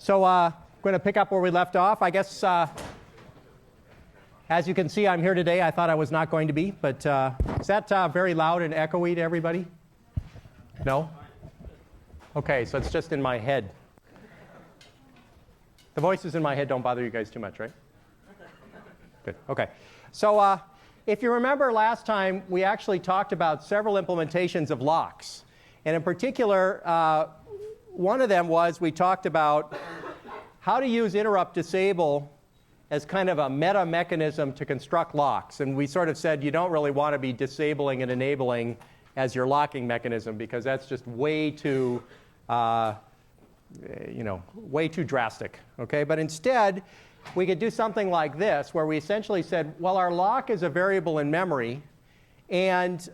So I'm going to pick up where we left off. I guess, as you can see, I'm here today. I thought I was not going to be, but is that very loud and echoey to everybody? No? Okay, so it's just in my head. The voices in my head don't bother you guys too much, right? Good. Okay. So if you remember last time, we actually talked about several implementations of locks. And in particular, one of them was we talked about how to use interrupt disable as kind of a meta mechanism to construct locks. And we sort of said you don't really want to be disabling and enabling as your locking mechanism because that's just way too, way too drastic. Okay? But instead, we could do something like this, where we essentially said, well, our lock is a variable in memory, and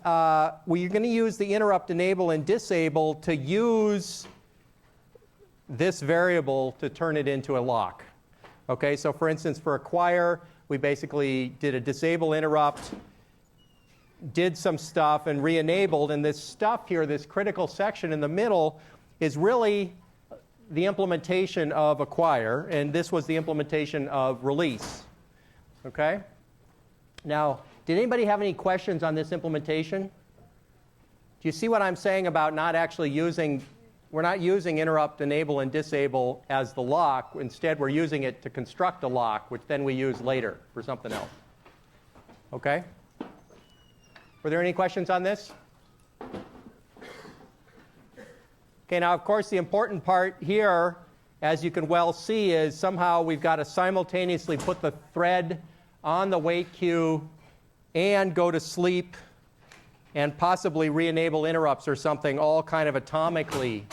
we're going to use the interrupt enable and disable to use this variable to turn it into a lock. Okay, so for instance, for acquire, we basically did a disable interrupt, did some stuff, and re-enabled. And this stuff here, this critical section in the middle, is really the implementation of acquire, and this was the implementation of release. Okay? Now, did anybody have any questions on this implementation? Do you see what I'm saying about not actually using, we're not using interrupt, enable, and disable as the lock. Instead, we're using it to construct a lock, which then we use later for something else. Okay? Were there any questions on this? Okay, now, of course, the important part here, as you can well see, is somehow we've got to simultaneously put the thread on the wait queue and go to sleep and possibly re-enable interrupts or something all kind of atomically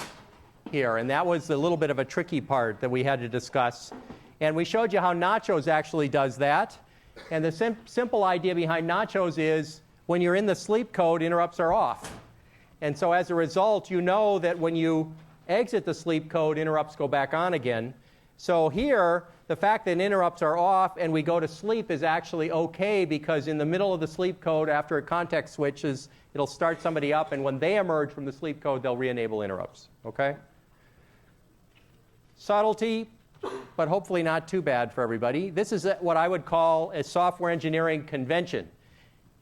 here. And that was a little bit of a tricky part that we had to discuss. And we showed you how Nachos actually does that. And the simple idea behind Nachos is when you're in the sleep code, interrupts are off. And so as a result, you know that when you exit the sleep code, interrupts go back on again. So here, the fact that interrupts are off and we go to sleep is actually okay, because in the middle of the sleep code, after a context switches, it'll start somebody up, and when they emerge from the sleep code, they'll re-enable interrupts. Okay? Subtlety, but hopefully not too bad for everybody. This is what I would call a software engineering convention.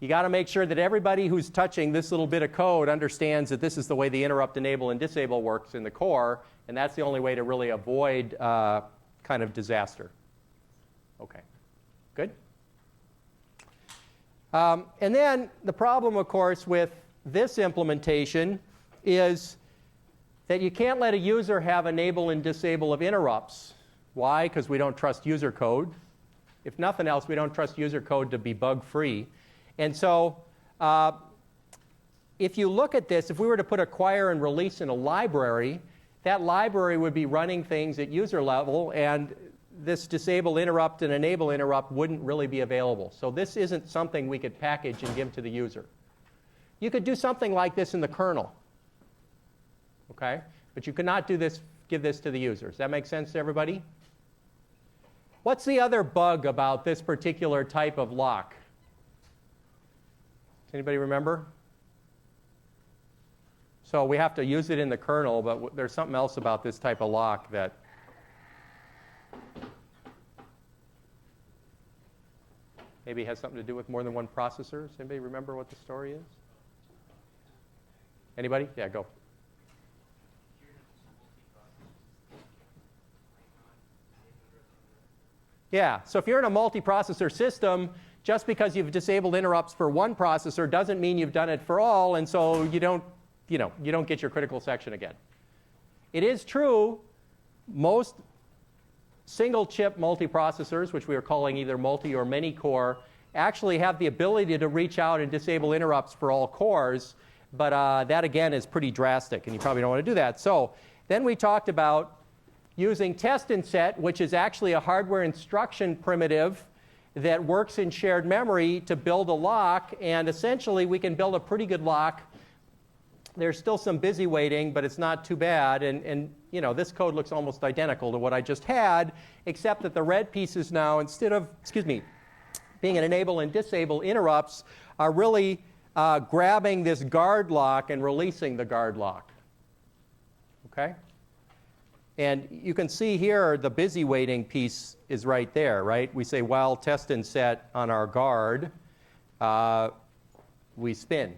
You got to make sure that everybody who's touching this little bit of code understands that this is the way the interrupt enable and disable works in the core, and that's the only way to really avoid kind of disaster. Okay, good. And then the problem, of course, with this implementation is that you can't let a user have enable and disable of interrupts. Why? Because we don't trust user code. If nothing else, we don't trust user code to be bug-free. And so if you look at this, if we were to put acquire and release in a library, that library would be running things at user level, and this disable interrupt and enable interrupt wouldn't really be available. So this isn't something we could package and give to the user. You could do something like this in the kernel, okay? But you could not do this, give this to the user. Does that make sense to everybody? What's the other bug about this particular type of lock? Does anybody remember? So we have to use it in the kernel, but there's something else about this type of lock that maybe has something to do with more than one processor. Does anybody remember what the story is? Anybody? Yeah, go. Yeah, so if you're in a multi-processor system, just because you've disabled interrupts for one processor doesn't mean you've done it for all, and so you don't get your critical section again. It is true, most single-chip multiprocessors, which we are calling either multi or many-core, actually have the ability to reach out and disable interrupts for all cores, but that, again, is pretty drastic, and you probably don't want to do that. So then we talked about using test and set, which is actually a hardware instruction primitive that works in shared memory to build a lock, and essentially we can build a pretty good lock. There's still some busy waiting, but it's not too bad, and this code looks almost identical to what I just had, except that the red pieces now, instead of, being an enable and disable interrupts, are really grabbing this guard lock and releasing the guard lock. Okay? And you can see here the busy waiting piece is right there, right? We say while test and set on our guard, we spin.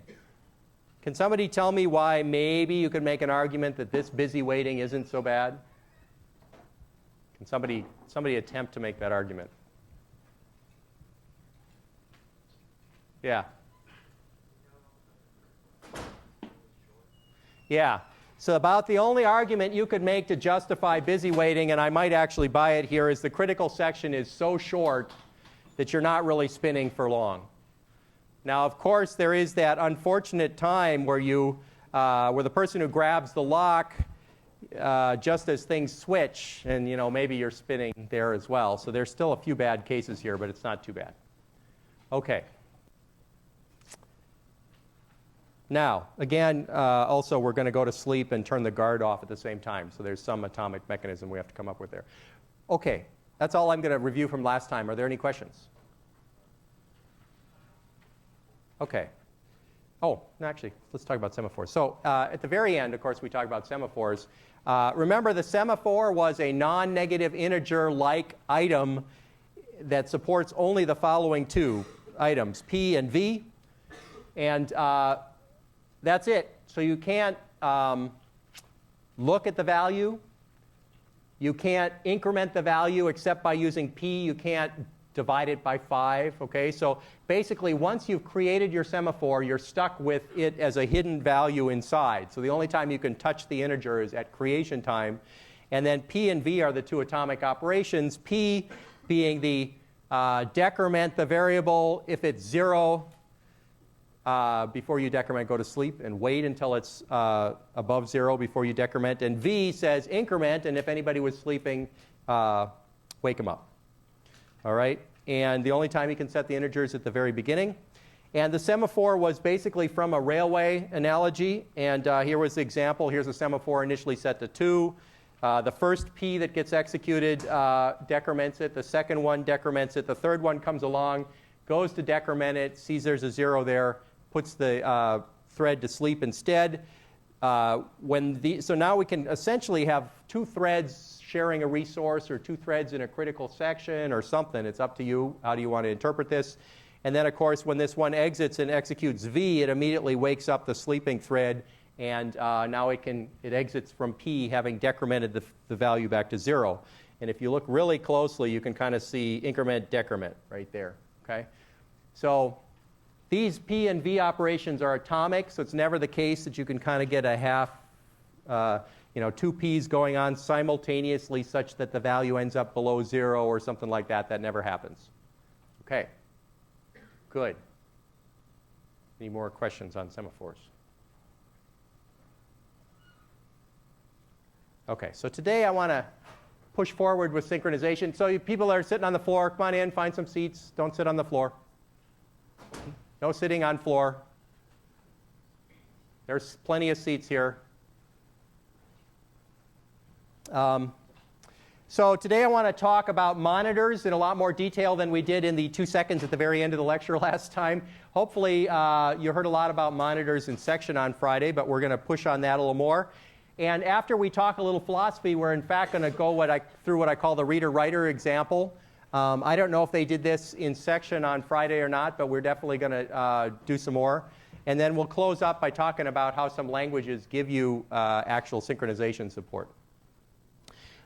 Can somebody tell me why maybe you could make an argument that this busy waiting isn't so bad? Can somebody attempt to make that argument? Yeah. Yeah. So about the only argument you could make to justify busy waiting, and I might actually buy it here, is the critical section is so short that you're not really spinning for long. Now, of course, there is that unfortunate time where where the person who grabs the lock just as things switch, and maybe you're spinning there as well. So there's still a few bad cases here, but it's not too bad. Okay. Now, again, also we're going to go to sleep and turn the guard off at the same time. So there's some atomic mechanism we have to come up with there. Okay, that's all I'm going to review from last time. Are there any questions? Okay. Oh, actually, let's talk about semaphores. So at the very end, of course, we talk about semaphores. Remember, the semaphore was a non-negative integer-like item that supports only the following two items, P and V. And that's it. So you can't look at the value. You can't increment the value except by using P. You can't divide it by 5. Okay? So basically, once you've created your semaphore, you're stuck with it as a hidden value inside. So the only time you can touch the integer is at creation time. And then P and V are the two atomic operations, P being the decrement the variable. If it's 0, before you decrement, go to sleep and wait until it's above 0 before you decrement. And V says increment, and if anybody was sleeping, wake them up. All right? And the only time you can set the integer is at the very beginning. And the semaphore was basically from a railway analogy. And here was the example. Here's a semaphore initially set to 2. The first P that gets executed decrements it. The second one decrements it. The third one comes along, goes to decrement it, sees there's a 0 there, puts the thread to sleep instead. So now we can essentially have two threads sharing a resource or two threads in a critical section or something. It's up to you. How do you want to interpret this? And then, of course, when this one exits and executes V, it immediately wakes up the sleeping thread, and now it exits from P, having decremented the value back to 0. And if you look really closely, you can kind of see increment, decrement right there. Okay? So these P and V operations are atomic, so it's never the case that you can kind of get a half, two P's going on simultaneously such that the value ends up below 0 or something like that. That never happens. Okay. Good. Any more questions on semaphores? Okay, so today I want to push forward with synchronization. So you people that are sitting on the floor, come on in, find some seats. Don't sit on the floor. No sitting on floor. There's plenty of seats here. So today I want to talk about monitors in a lot more detail than we did in the 2 seconds at the very end of the lecture last time. Hopefully you heard a lot about monitors in section on Friday, but we're going to push on that a little more. And after we talk a little philosophy, we're in fact going to go through what I call the reader-writer example. I don't know if they did this in section on Friday or not, but we're definitely going to do some more. And then we'll close up by talking about how some languages give you actual synchronization support.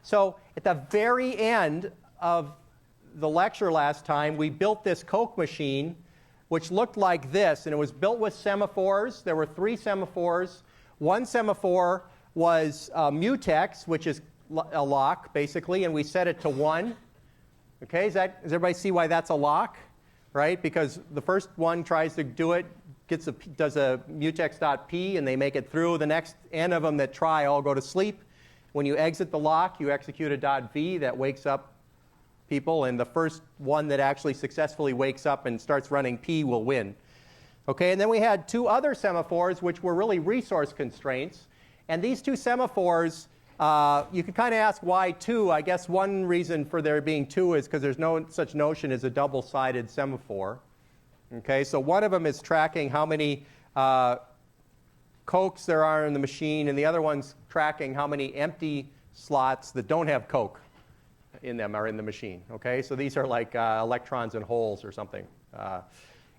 So at the very end of the lecture last time, we built this Coke machine, which looked like this. And it was built with semaphores. There were 3 semaphores. One semaphore was mutex, which is a lock, basically, and we set it to 1. Okay, does everybody see why that's a lock? Right? Because the first one tries to do it, does a mutex.p, and they make it through. The next n of them that try all go to sleep. When you exit the lock, you execute a .v that wakes up people, and the first one that actually successfully wakes up and starts running P will win. Okay, and then we had 2 other semaphores, which were really resource constraints. And these 2 semaphores, you could kind of ask why 2. I guess one reason for there being 2 is because there's no such notion as a double-sided semaphore. Okay, so one of them is tracking how many Cokes there are in the machine, and the other one's tracking how many empty slots that don't have Coke in them are in the machine. Okay, so these are like electrons and holes or something.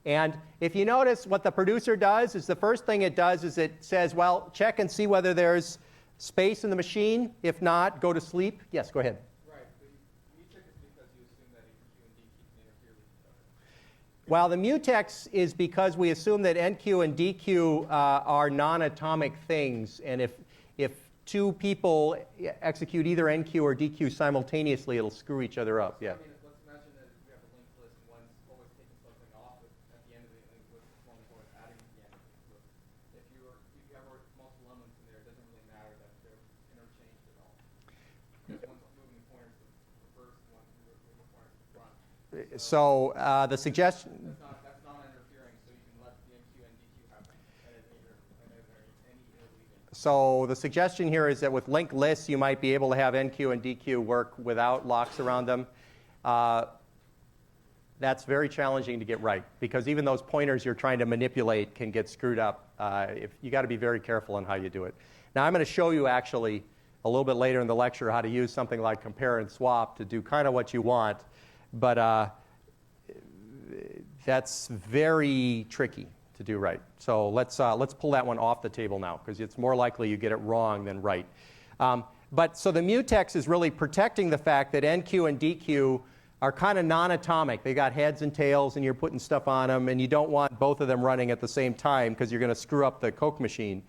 And if you notice, what the producer does is the first thing it does is it says, well, check and see whether there's space in the machine. If not, go to sleep. Yes, go ahead. Right. The mutex is because you assume that NQ and DQ can interfere with each other. Well, the mutex is because we assume that NQ and DQ are non-atomic things, and if two people execute either NQ or DQ simultaneously, it'll screw each other up. Yeah. I mean, let's imagine that we have a linked list and one's always taking something off, but at the end of the linked list, one's always adding to the end of the linked list. If you have multiple elements in there, it doesn't really matter that they're interchanged at all. Because one's moving pointers to the first, one's moving pointers to the front. So the suggestion. That's non-interfering, so you can let the NQ and DQ happen at any interleaving. So the suggestion here is that with linked lists, you might be able to have NQ and DQ work without locks around them. That's very challenging to get right, because even those pointers you're trying to manipulate can get screwed up. You got to be very careful on how you do it. Now I'm going to show you actually a little bit later in the lecture how to use something like compare and swap to do kind of what you want, but that's very tricky to do right. So let's pull that one off the table now, because it's more likely you get it wrong than right. So the mutex is really protecting the fact that NQ and DQ are kind of non-atomic. They got heads and tails, and you're putting stuff on them, and you don't want both of them running at the same time because you're going to screw up the Coke machine.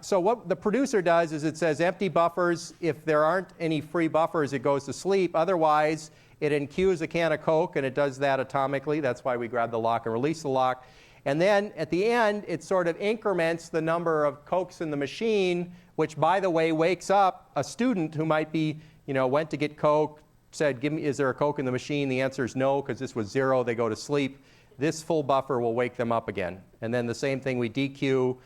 So what the producer does is it says empty buffers. If there aren't any free buffers, it goes to sleep. Otherwise, it enqueues a can of Coke, and it does that atomically. That's why we grab the lock and release the lock. And then at the end, it sort of increments the number of Cokes in the machine, which, by the way, wakes up a student who might be, went to get Coke, said, is there a Coke in the machine? The answer is no, because this was 0. They go to sleep. This full buffer will wake them up again. And then the same thing, we DQ.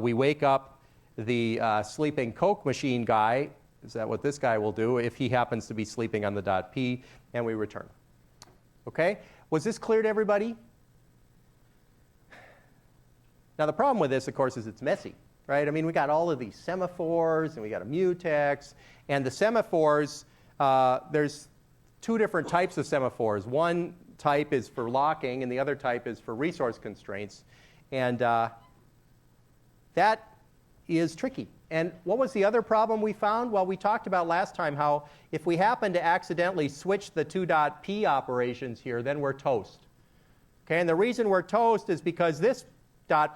We wake up the sleeping Coke machine guy. Is that what this guy will do if he happens to be sleeping on the .p, and we return. Okay? Was this clear to everybody? Now, the problem with this, of course, is it's messy, right? I mean, we got all of these semaphores, and we got a mutex. And the semaphores, there's two different types of semaphores. One type is for locking, and the other type is for resource constraints. And that is tricky. And what was the other problem we found? Well, we talked about last time how if we happen to accidentally switch the two .p operations here, then we're toast. Okay, and the reason we're toast is because this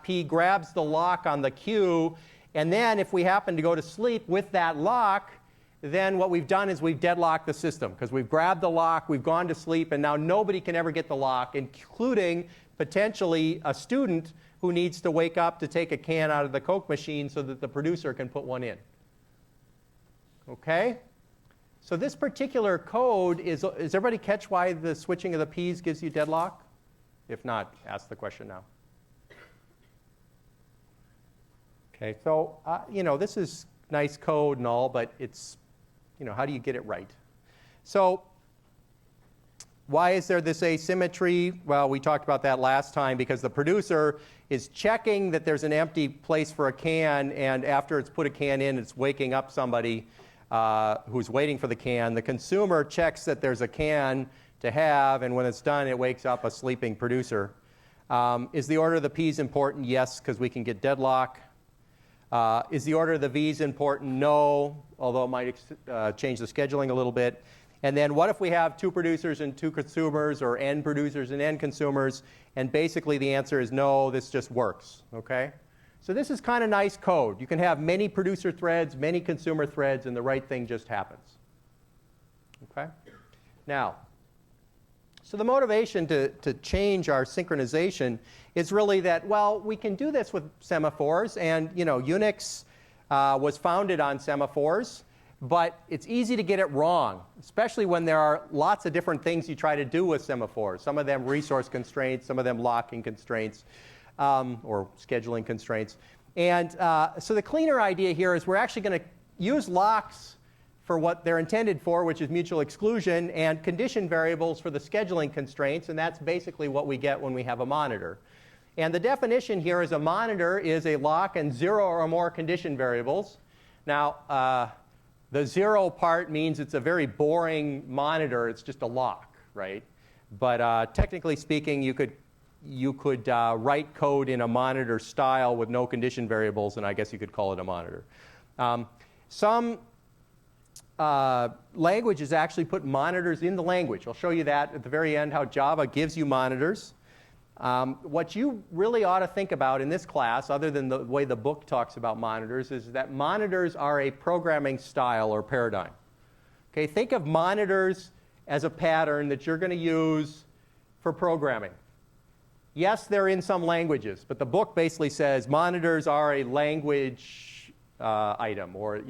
.p grabs the lock on the Q, and then if we happen to go to sleep with that lock, then what we've done is we've deadlocked the system, because we've grabbed the lock, we've gone to sleep, and now nobody can ever get the lock, including potentially a student who needs to wake up to take a can out of the Coke machine so that the producer can put one in. Okay? So this particular code does everybody catch why the switching of the P's gives you deadlock? If not, ask the question now. Okay, so this is nice code and all, but it's, how do you get it right? So why is there this asymmetry? Well, we talked about that last time, because the producer is checking that there's an empty place for a can, and after it's put a can in, it's waking up somebody who's waiting for the can. The consumer checks that there's a can to have, and when it's done, it wakes up a sleeping producer. Is the order of the P's important? Yes, because we can get deadlock. Is the order of the V's important? No, although it might change the scheduling a little bit. And then what if we have 2 producers and 2 consumers, or n producers and n consumers? And basically the answer is no, this just works. Okay? So this is kind of nice code. You can have many producer threads, many consumer threads, and the right thing just happens. Okay? Now, so the motivation to change our synchronization is really that, well, we can do this with semaphores, and Unix was founded on semaphores, but it's easy to get it wrong, especially when there are lots of different things you try to do with semaphores. Some of them resource constraints, some of them locking constraints, or scheduling constraints. And so the cleaner idea here is we're actually going to use locks for what they're intended for, which is mutual exclusion, and condition variables for the scheduling constraints, and that's basically what we get when we have a monitor. And the definition here is a monitor is a lock and 0 or more condition variables. Now, The 0 part means it's a very boring monitor. It's just a lock, right? But technically speaking, you could write code in a monitor style with no condition variables, and I guess you could call it a monitor. Some languages actually put monitors in the language. I'll show you that at the very end, how Java gives you monitors. What you really ought to think about in this class, other than the way the book talks about monitors, is that monitors are a programming style or paradigm. Okay, think of monitors as a pattern that you're going to use for programming. Yes, they're in some languages, but the book basically says monitors are a language item, or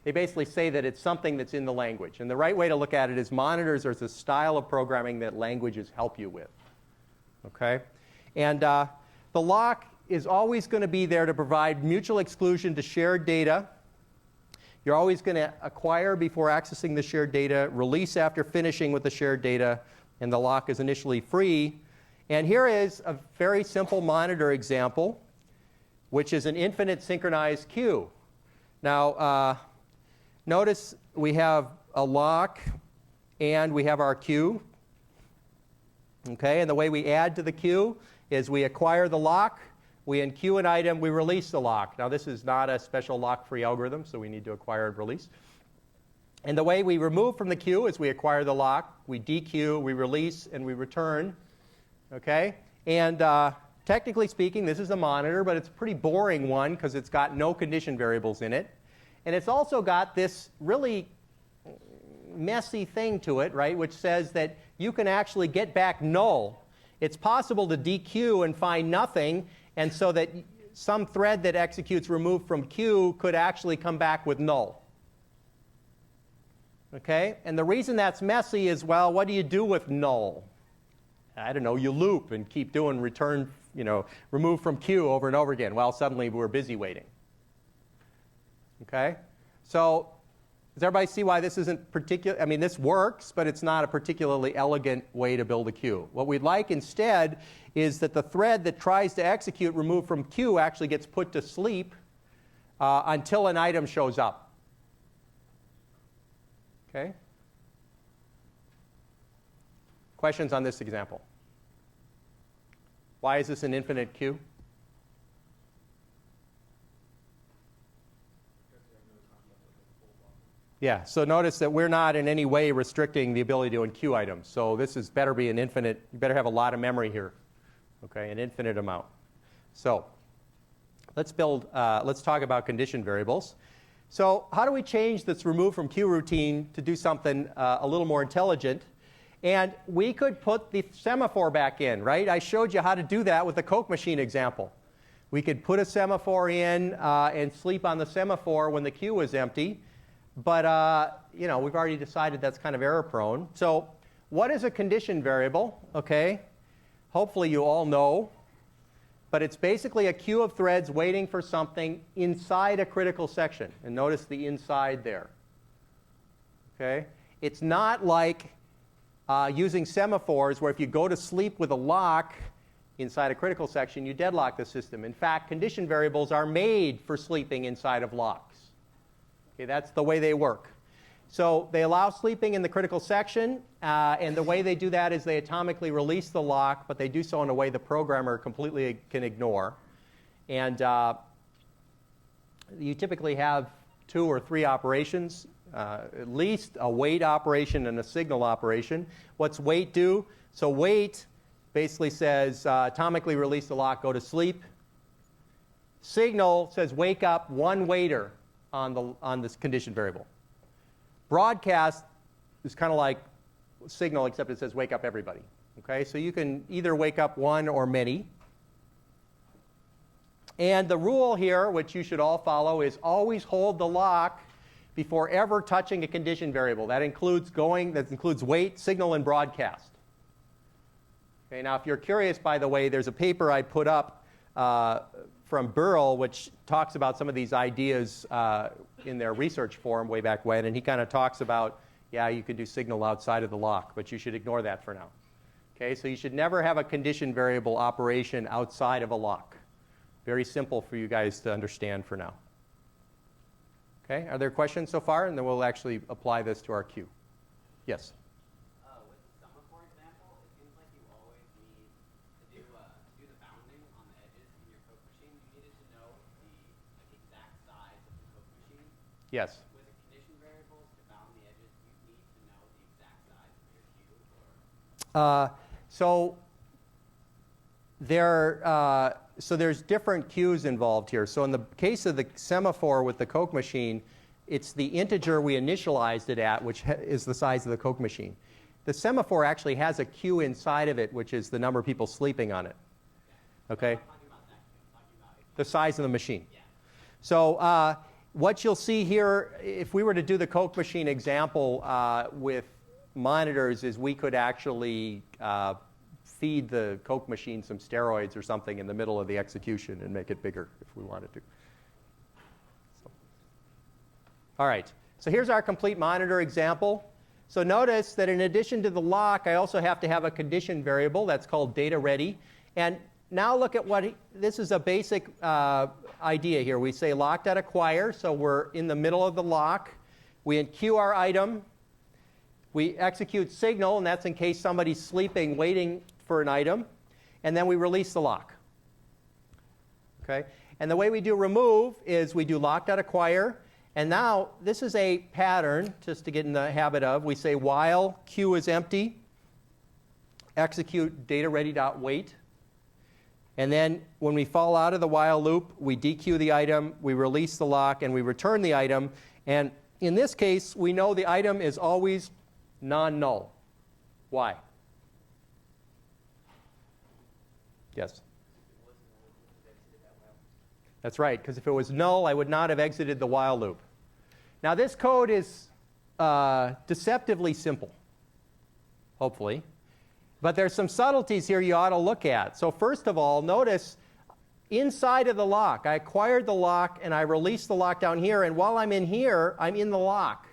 they basically say that it's something that's in the language. And the right way to look at it is monitors are the style of programming that languages help you with. Okay? And the lock is always going to be there to provide mutual exclusion to shared data. You're always going to acquire before accessing the shared data, release after finishing with the shared data, and the lock is initially free. And here is a very simple monitor example, which is an infinite synchronized queue. Now, notice we have a lock and we have our queue. Okay, and the way we add to the queue is we acquire the lock, we enqueue an item, we release the lock. Now, this is not a special lock-free algorithm, so we need to acquire and release. And the way we remove from the queue is we acquire the lock, we dequeue, we release, and we return. Okay? And technically speaking, this is a monitor, but it's a pretty boring one because it's got no condition variables in it. And it's also got this really messy thing to it, right, which says that you can actually get back null. It's possible to dequeue and find nothing, and so that some thread that executes remove from queue could actually come back with null. Okay? And the reason that's messy is, well, what do you do with null? I don't know, you loop and keep doing return, remove from queue over and over again. Well, suddenly we're busy waiting. Okay? So, does everybody see why this isn't particular? I mean, this works, but it's not a particularly elegant way to build a queue. What we'd like instead is that the thread that tries to execute remove from queue actually gets put to sleep until an item shows up. Okay? Questions on this example? Why is this an infinite queue? Yeah, so notice that we're not in any way restricting the ability to enqueue items. So this is better be an infinite, you better have a lot of memory here. Okay, an infinite amount. So let's talk about condition variables. So how do we change this remove from queue routine to do something a little more intelligent? And we could put the semaphore back in, right? I showed you how to do that with the Coke machine example. We could put a semaphore in and sleep on the semaphore when the queue was empty. But, we've already decided that's kind of error prone. So what is a condition variable? Okay, hopefully you all know. But it's basically a queue of threads waiting for something inside a critical section. And notice the inside there. Okay, it's not like using semaphores where if you go to sleep with a lock inside a critical section, you deadlock the system. In fact, condition variables are made for sleeping inside of locks. Okay, that's the way they work. So they allow sleeping in the critical section, and the way they do that is they atomically release the lock, but they do so in a way the programmer completely can ignore. And you typically have 2 or 3 operations, at least a wait operation and a signal operation. What's wait do? So wait basically says atomically release the lock, go to sleep. Signal says wake up one waiter on this condition variable. Broadcast is kind of like signal, except it says wake up everybody. Okay, so you can either wake up one or many. And the rule here, which you should all follow, is always hold the lock before ever touching a condition variable. That includes wait, signal, and broadcast. Okay, now if you're curious, by the way, there's a paper I put up from Burrell, which talks about some of these ideas in their research forum way back when, and he kind of talks about, yeah, you can do signal outside of the lock, but you should ignore that for now. Okay, so you should never have a condition variable operation outside of a lock. Very simple for you guys to understand for now. Okay, are there questions so far? And then we'll actually apply this to our queue. Yes? With the semaphore example, it seems like you always need to do the bounding on the edges in your code machine. You needed to know the exact size of the code machine. Yes. With the condition variables to bound the edges, you need to know the exact size of your queue. So there's different queues involved here. So in the case of the semaphore with the Coke machine, it's the integer we initialized it at, which is the size of the Coke machine. The semaphore actually has a queue inside of it, which is the number of people sleeping on it. Okay? I'm not talking about that queue. I'm talking about The size of the machine. Yeah. So what you'll see here, if we were to do the Coke machine example with monitors, is we could actually feed the Coke machine some steroids or something in the middle of the execution and make it bigger if we wanted to. So. All right, so here's our complete monitor example. So notice that in addition to the lock, I also have to have a condition variable that's called data ready. And now look at this is a basic idea here. We say lock.acquire, so we're in the middle of the lock. We enqueue our item. We execute signal, and that's in case somebody's sleeping, waiting for an item. And then we release the lock. Okay? And the way we do remove is we do lock.acquire. And now this is a pattern, just to get in the habit of. We say while queue is empty, execute data-ready.wait. And then when we fall out of the while loop, we dequeue the item, we release the lock, and we return the item. And in this case, we know the item is always non-null. Why? Yes? That's right, because if it was null, I would not have exited the while loop. Now this code is deceptively simple, hopefully. But there's some subtleties here you ought to look at. So first of all, notice inside of the lock, I acquired the lock and I released the lock down here. And while I'm in here, I'm in the lock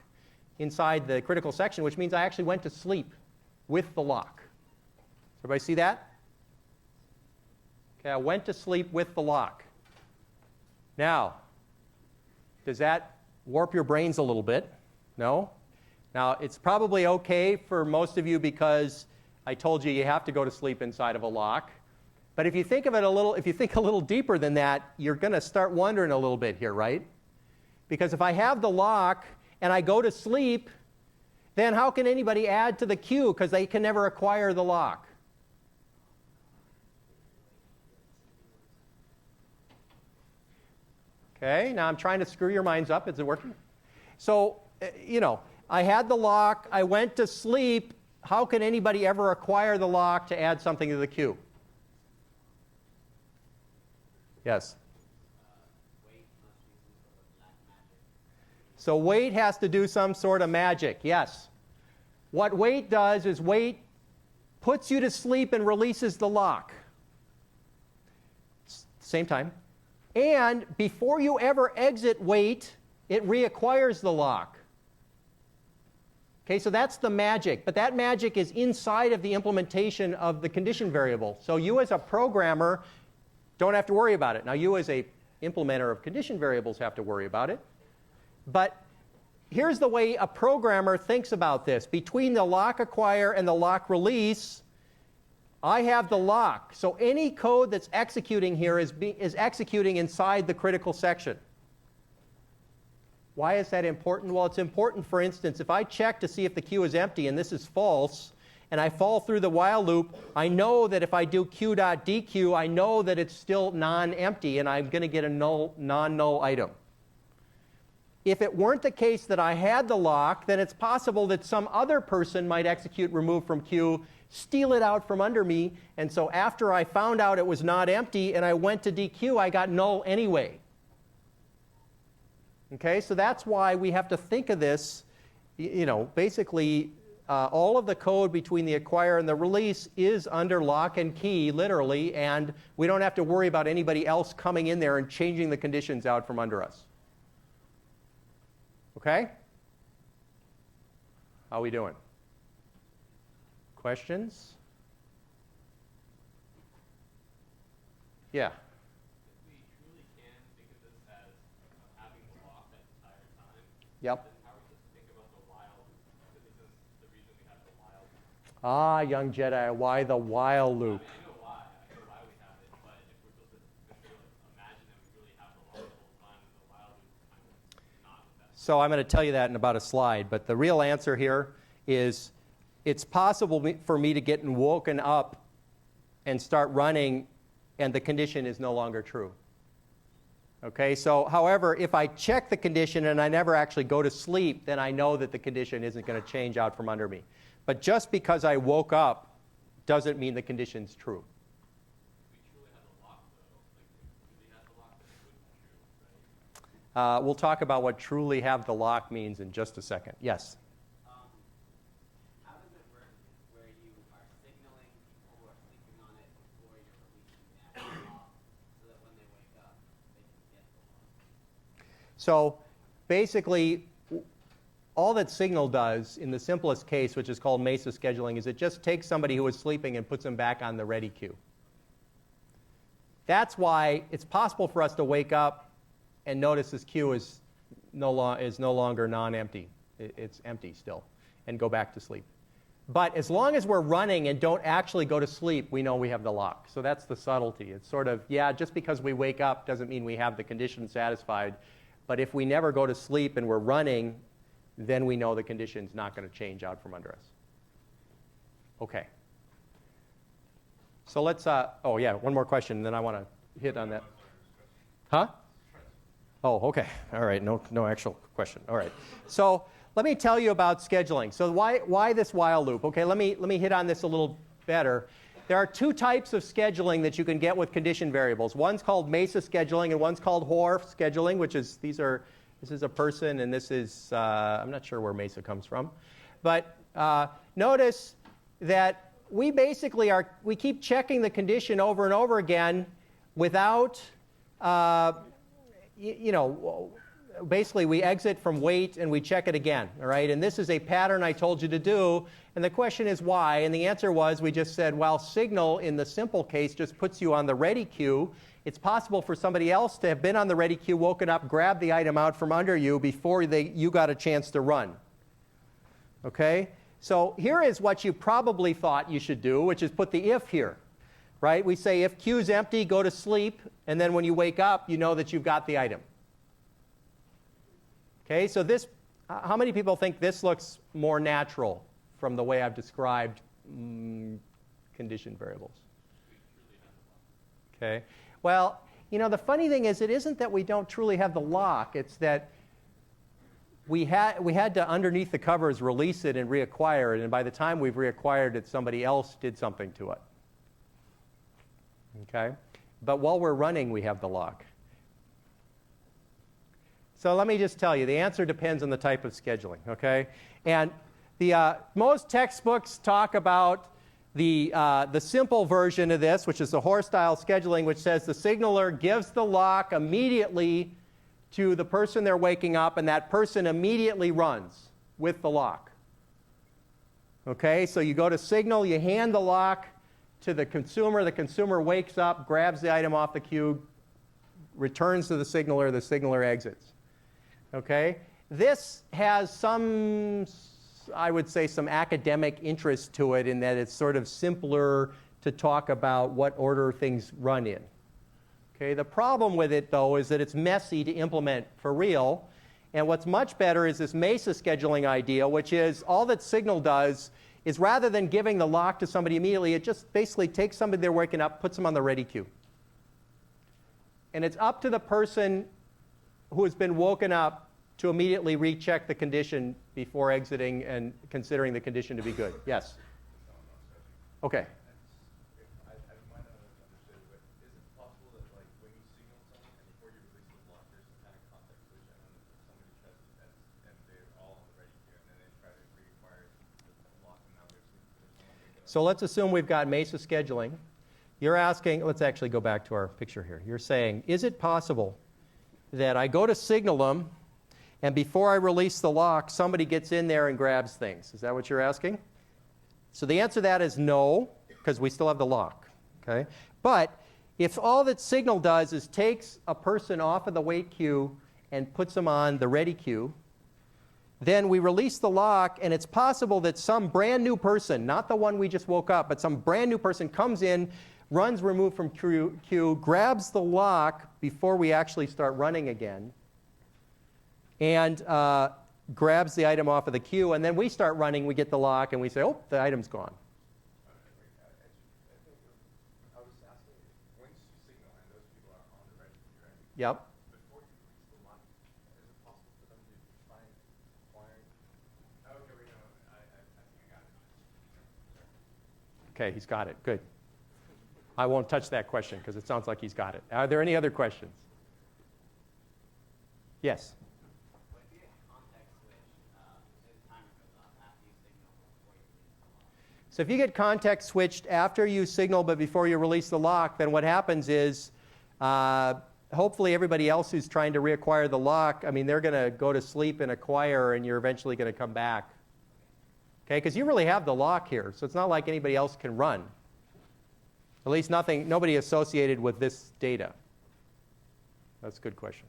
inside the critical section, which means I actually went to sleep with the lock. Everybody see that? Okay, I went to sleep with the lock. Now, does that warp your brains a little bit? No? Now, it's probably okay for most of you because I told you you have to go to sleep inside of a lock. But if you think of it if you think a little deeper than that, you're going to start wondering a little bit here, right? Because if I have the lock and I go to sleep, then how can anybody add to the queue because they can never acquire the lock? Okay, now I'm trying to screw your minds up. Is it working? So, I had the lock. I went to sleep. How can anybody ever acquire the lock to add something to the queue? Yes? Wait must be some sort of black magic. So wait has to do some sort of magic, yes. What wait does is wait puts you to sleep and releases the lock. Same time. And before you ever exit wait, it reacquires the lock. Okay, so that's the magic. But that magic is inside of the implementation of the condition variable. So you as a programmer don't have to worry about it. Now you as a implementer of condition variables have to worry about it. But here's the way a programmer thinks about this. Between the lock acquire and the lock release, I have the lock. So any code that's executing here is executing inside the critical section. Why is that important? Well, it's important, for instance, if I check to see if the queue is empty and this is false, and I fall through the while loop, I know that if I do queue.dequeue, I know that it's still non-empty, and I'm going to get a non-null item. If it weren't the case that I had the lock, then it's possible that some other person might execute remove from queue, steal it out from under me, and so after I found out it was not empty and I went to dequeue, I got null anyway. Okay, so that's why we have to think of this, basically all of the code between the acquire and the release is under lock and key, literally, and we don't have to worry about anybody else coming in there and changing the conditions out from under us. Okay? How are we doing? Questions? If Yeah. we truly can think of this as having the lock that entire time, Yep. Then how are we supposed to think about the while loop? Because this is the reason we have the while loop. Ah, young Jedi, why the while loop? I know why. I know why we have it, but if we're supposed to imagine that we really have the lock the whole time, the while loop is kind of not the best. So I'm going to tell you that in about a slide, but the real answer here is it's possible for me to get woken up and start running, and the condition is no longer true. Okay, so however, if I check the condition and I never actually go to sleep, then I know that the condition isn't going to change out from under me. But just because I woke up doesn't mean the condition's true. If we truly have the lock, though, like if we really have the lock, then it wouldn't be true, right? We'll talk about what truly have the lock means in just a second. Yes? How does it work where you are signaling people who are sleeping on it before you're releasing the actual lock so that when they wake up, they can get the lock? So basically, all that Signal does in the simplest case, which is called Mesa scheduling, is it just takes somebody who was sleeping and puts them back on the ready queue. That's why it's possible for us to wake up and notice this queue is no longer non-empty. It's empty still, and go back to sleep. But as long as we're running and don't actually go to sleep, we know we have the lock. So that's the subtlety. It's sort of, yeah, just because we wake up doesn't mean we have the condition satisfied. But if we never go to sleep and we're running, then we know the condition's not going to change out from under us. Okay. So let's, oh yeah, one more question, and then I want to hit on that. Huh? Oh, okay. All right, no actual question. All right. So let me tell you about scheduling. So why this while loop? Okay, let me hit on this a little better. There are two types of scheduling that you can get with condition variables. One's called Mesa scheduling, and one's called Hoare scheduling, which is, this is a person, and this is, I'm not sure where Mesa comes from. But notice that we basically we keep checking the condition over and over again without, basically we exit from wait and we check it again, all right? And this is a pattern I told you to do, and the question is why? And the answer was, we just said, well, Signal in the simple case just puts you on the ready queue. It's possible for somebody else to have been on the ready queue, woken up, grabbed the item out from under you before you got a chance to run. Okay? So here is what you probably thought you should do, which is put the if here. Right? We say if queue's empty, go to sleep, and then when you wake up, you know that you've got the item. Okay, so this, how many people think this looks more natural from the way I've described condition variables? Okay, well, the funny thing is, it isn't that we don't truly have the lock, it's that we had to, underneath the covers, release it and reacquire it, and by the time we've reacquired it, somebody else did something to it. Okay, but while we're running, we have the lock. So let me just tell you, the answer depends on the type of scheduling, okay? And the most textbooks talk about the simple version of this, which is the Hoare-style scheduling, which says the signaler gives the lock immediately to the person they're waking up, and that person immediately runs with the lock. Okay, so you go to Signal, you hand the lock to the consumer wakes up, grabs the item off the queue, returns to the signaler exits. Okay? This has some, I would say, some academic interest to it in that it's sort of simpler to talk about what order things run in. Okay? The problem with it, though, is that it's messy to implement for real. And what's much better is this Mesa scheduling idea, which is all that Signal does is rather than giving the lock to somebody immediately, it just basically takes somebody they're waking up, puts them on the ready queue. And it's up to the person who has been woken up to immediately recheck the condition before exiting and considering the condition to be good. Yes? Okay. I might not have understood, but is it possible that, like, when you signal someone and before you release the block, there's some kind of context switch, and then somebody tries to, and they're all on the ready queue, and then they try to reacquire the block, and now they're sleeping. So let's assume we've got Mesa scheduling. You're asking, let's actually go back to our picture here. You're saying, is it possible that I go to signal them, and before I release the lock, somebody gets in there and grabs things? Is that what you're asking? So the answer to that is no, because we still have the lock. Okay? But if all that Signal does is takes a person off of the wait queue and puts them on the ready queue, then we release the lock, and it's possible that some brand new person, not the one we just woke up, but some brand new person comes in, runs remove from queue, grabs the lock before we actually start running again, and grabs the item off of the queue, and then we start running, we get the lock, and we say, oh, the item's gone. I was asking, once you signal and those people are on the ready queue, right? Yep. Before you release the lock, is it possible for them to try and acquire? Okay, wait, no, I think I got it. Okay, he's got it. Good. I won't touch that question because it sounds like he's got it. Are there any other questions? Yes. What if you get context switch, say the timer goes off after you signal before you release the lock? So if you get context switched after you signal but before you release the lock, then what happens is hopefully everybody else who's trying to reacquire the lock, I mean, they're going to go to sleep and acquire, and you're eventually going to come back. Okay, because you really have the lock here, so it's not like anybody else can run. At least nobody associated with this data. That's a good question.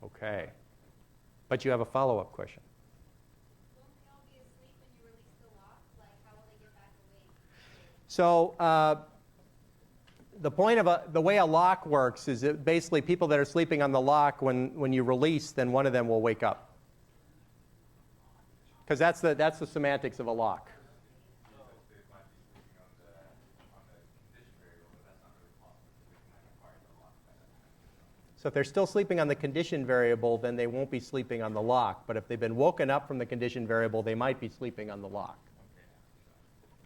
Okay. But you have a follow-up question. Won't they all be asleep when you release the lock? Like, how will they get back awake? So the point of the way a lock works is that basically people that are sleeping on the lock, when you release, then one of them will wake up. Because that's the semantics of a lock. They might be sleeping on the condition variable, but that's not really possible because they might acquire the lock by that time. So if they're still sleeping on the condition variable, then they won't be sleeping on the lock. But if they've been woken up from the condition variable, they might be sleeping on the lock.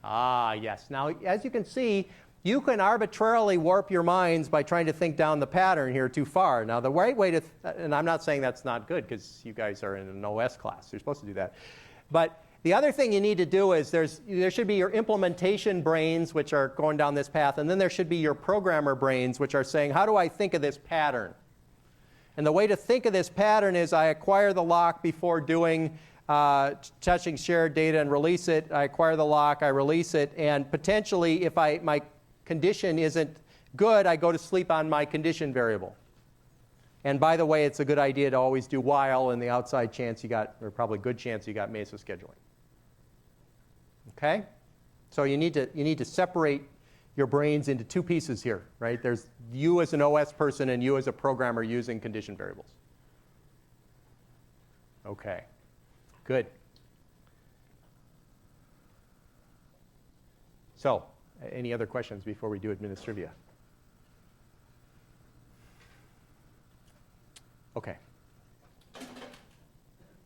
Ah, yes. Now, as you can see, you can arbitrarily warp your minds by trying to think down the pattern here too far. Now, the right way to, and I'm not saying that's not good because you guys are in an OS class. You're supposed to do that. But the other thing you need to do is there should be your implementation brains, which are going down this path, and then there should be your programmer brains, which are saying, how do I think of this pattern? And the way to think of this pattern is I acquire the lock before doing touching shared data and release it. I acquire the lock, I release it, and potentially if my condition isn't good, I go to sleep on my condition variable. And by the way, it's a good idea to always do while in the outside chance you got, or probably good chance you got Mesa scheduling. Okay? So you need to separate your brains into two pieces here, right? There's you as an OS person and you as a programmer using condition variables. Okay. Good. So, any other questions before we do administrivia? Okay.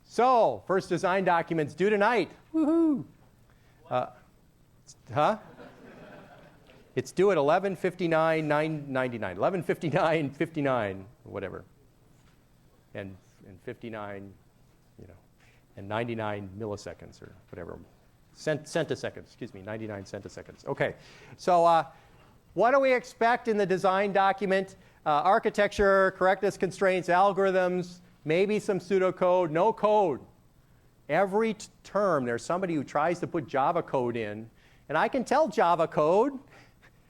So, first design documents due tonight. Woohoo! It's due at 11:59, 11:59:59, whatever, and 59, and 99 milliseconds or whatever, centiseconds. Excuse me, 99 centiseconds. Okay. So, what do we expect in the design document? Architecture, correctness constraints, algorithms, maybe some pseudocode, no code. Every term, there's somebody who tries to put Java code in, and I can tell Java code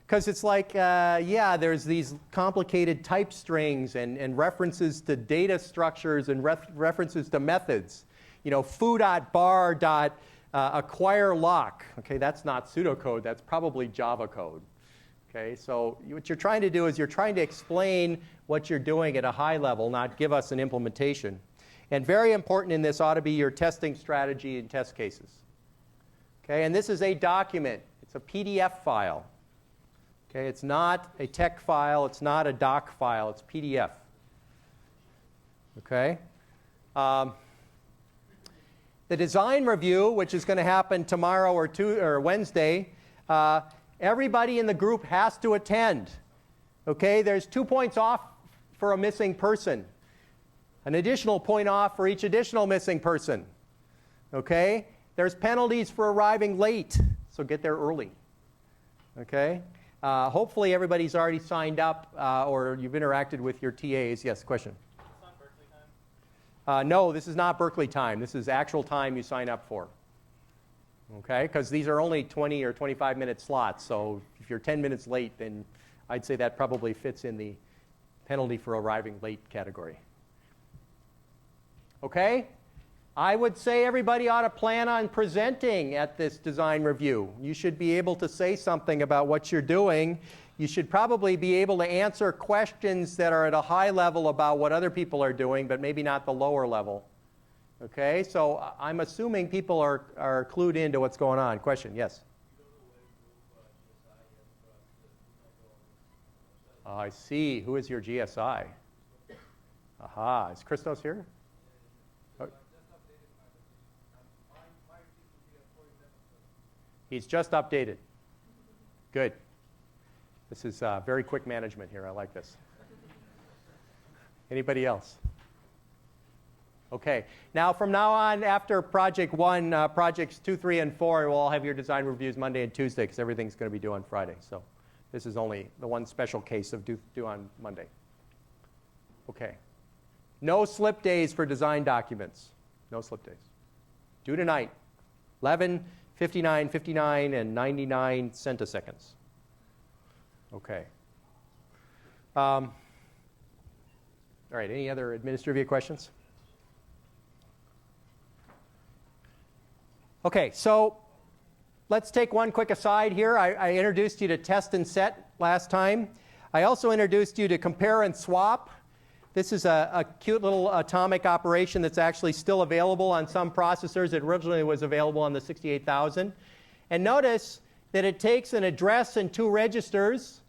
because it's like, there's these complicated type strings and references to data structures and references to methods. Foo.bar.acquire lock. Okay, that's not pseudocode, that's probably Java code. Okay, so what you're trying to do is you're trying to explain what you're doing at a high level, not give us an implementation. And very important in this ought to be your testing strategy and test cases. Okay, and this is a document. It's a PDF file. Okay, it's not a tech file. It's not a doc file. It's PDF. Okay. The design review, which is going to happen tomorrow or Wednesday, everybody in the group has to attend. Okay, there's 2 points off for a missing person. An additional point off for each additional missing person. Okay, there's penalties for arriving late, so get there early. Okay, hopefully everybody's already signed up or you've interacted with your TAs. Yes, question? Is this on Berkeley time? No, this is not Berkeley time. This is actual time you sign up for. Okay, because these are only 20 or 25-minute slots, so if you're 10 minutes late, then I'd say that probably fits in the penalty for arriving late category. Okay? I would say everybody ought to plan on presenting at this design review. You should be able to say something about what you're doing. You should probably be able to answer questions that are at a high level about what other people are doing, but maybe not the lower level. Okay? So I'm assuming people are clued into what's going on. Question? Yes? I see. Who is your GSI? Aha. Is Christos here? Oh. He's just updated. Good. This is very quick management here. I like this. Anybody else? Okay. Now, from now on, after Project 1, Projects 2, 3, and 4 will all have your design reviews Monday and Tuesday because everything's going to be due on Friday. So this is only the one special case of due on Monday. Okay. No slip days for design documents. No slip days. Due tonight. 11, 59, 59, and 99 centiseconds. Okay. All right. Any other administrative questions? Okay. So let's take one quick aside here. I introduced you to test and set last time. I also introduced you to compare and swap. This is a cute little atomic operation that's actually still available on some processors. It originally was available on the 68000. And notice that it takes an address and 2 registers,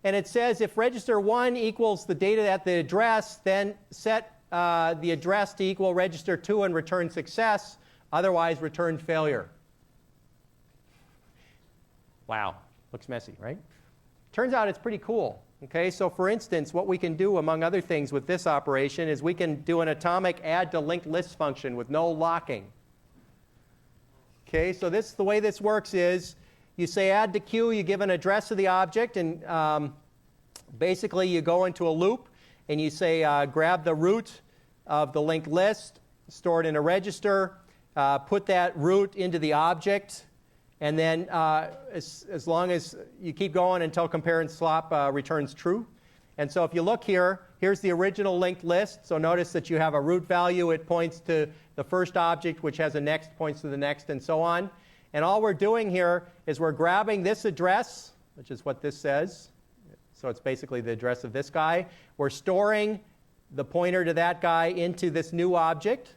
and it says if register 1 equals the data at the address, then set the address to equal register 2 and return success, otherwise return failure. Wow, looks messy, right? Turns out it's pretty cool. Okay, so for instance, what we can do, among other things, with this operation is we can do an atomic add to linked list function with no locking. Okay, so the way this works is you say add to queue, you give an address of the object, and basically you go into a loop and you say grab the root of the linked list, store it in a register, put that root into the object, and then as long as you keep going until compare and swap returns true. And so if you look here, here's the original linked list. So notice that you have a root value. It points to the first object, which has a next, points to the next, and so on. And all we're doing here is we're grabbing this address, which is what this says. So it's basically the address of this guy. We're storing the pointer to that guy into this new object.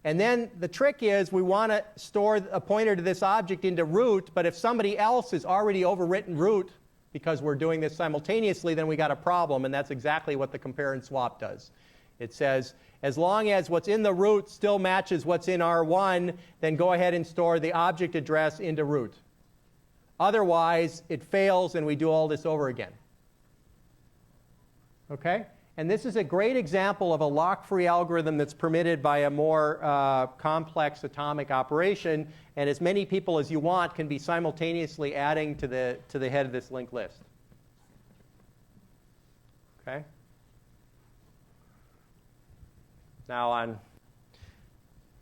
And then the trick is we want to store a pointer to this object into root, but if somebody else has already overwritten root because we're doing this simultaneously, then we got a problem, and that's exactly what the compare and swap does. It says as long as what's in the root still matches what's in R1, then go ahead and store the object address into root. Otherwise, it fails and we do all this over again. Okay? And this is a great example of a lock-free algorithm that's permitted by a more complex atomic operation, and as many people as you want can be simultaneously adding to the head of this linked list. Okay? Now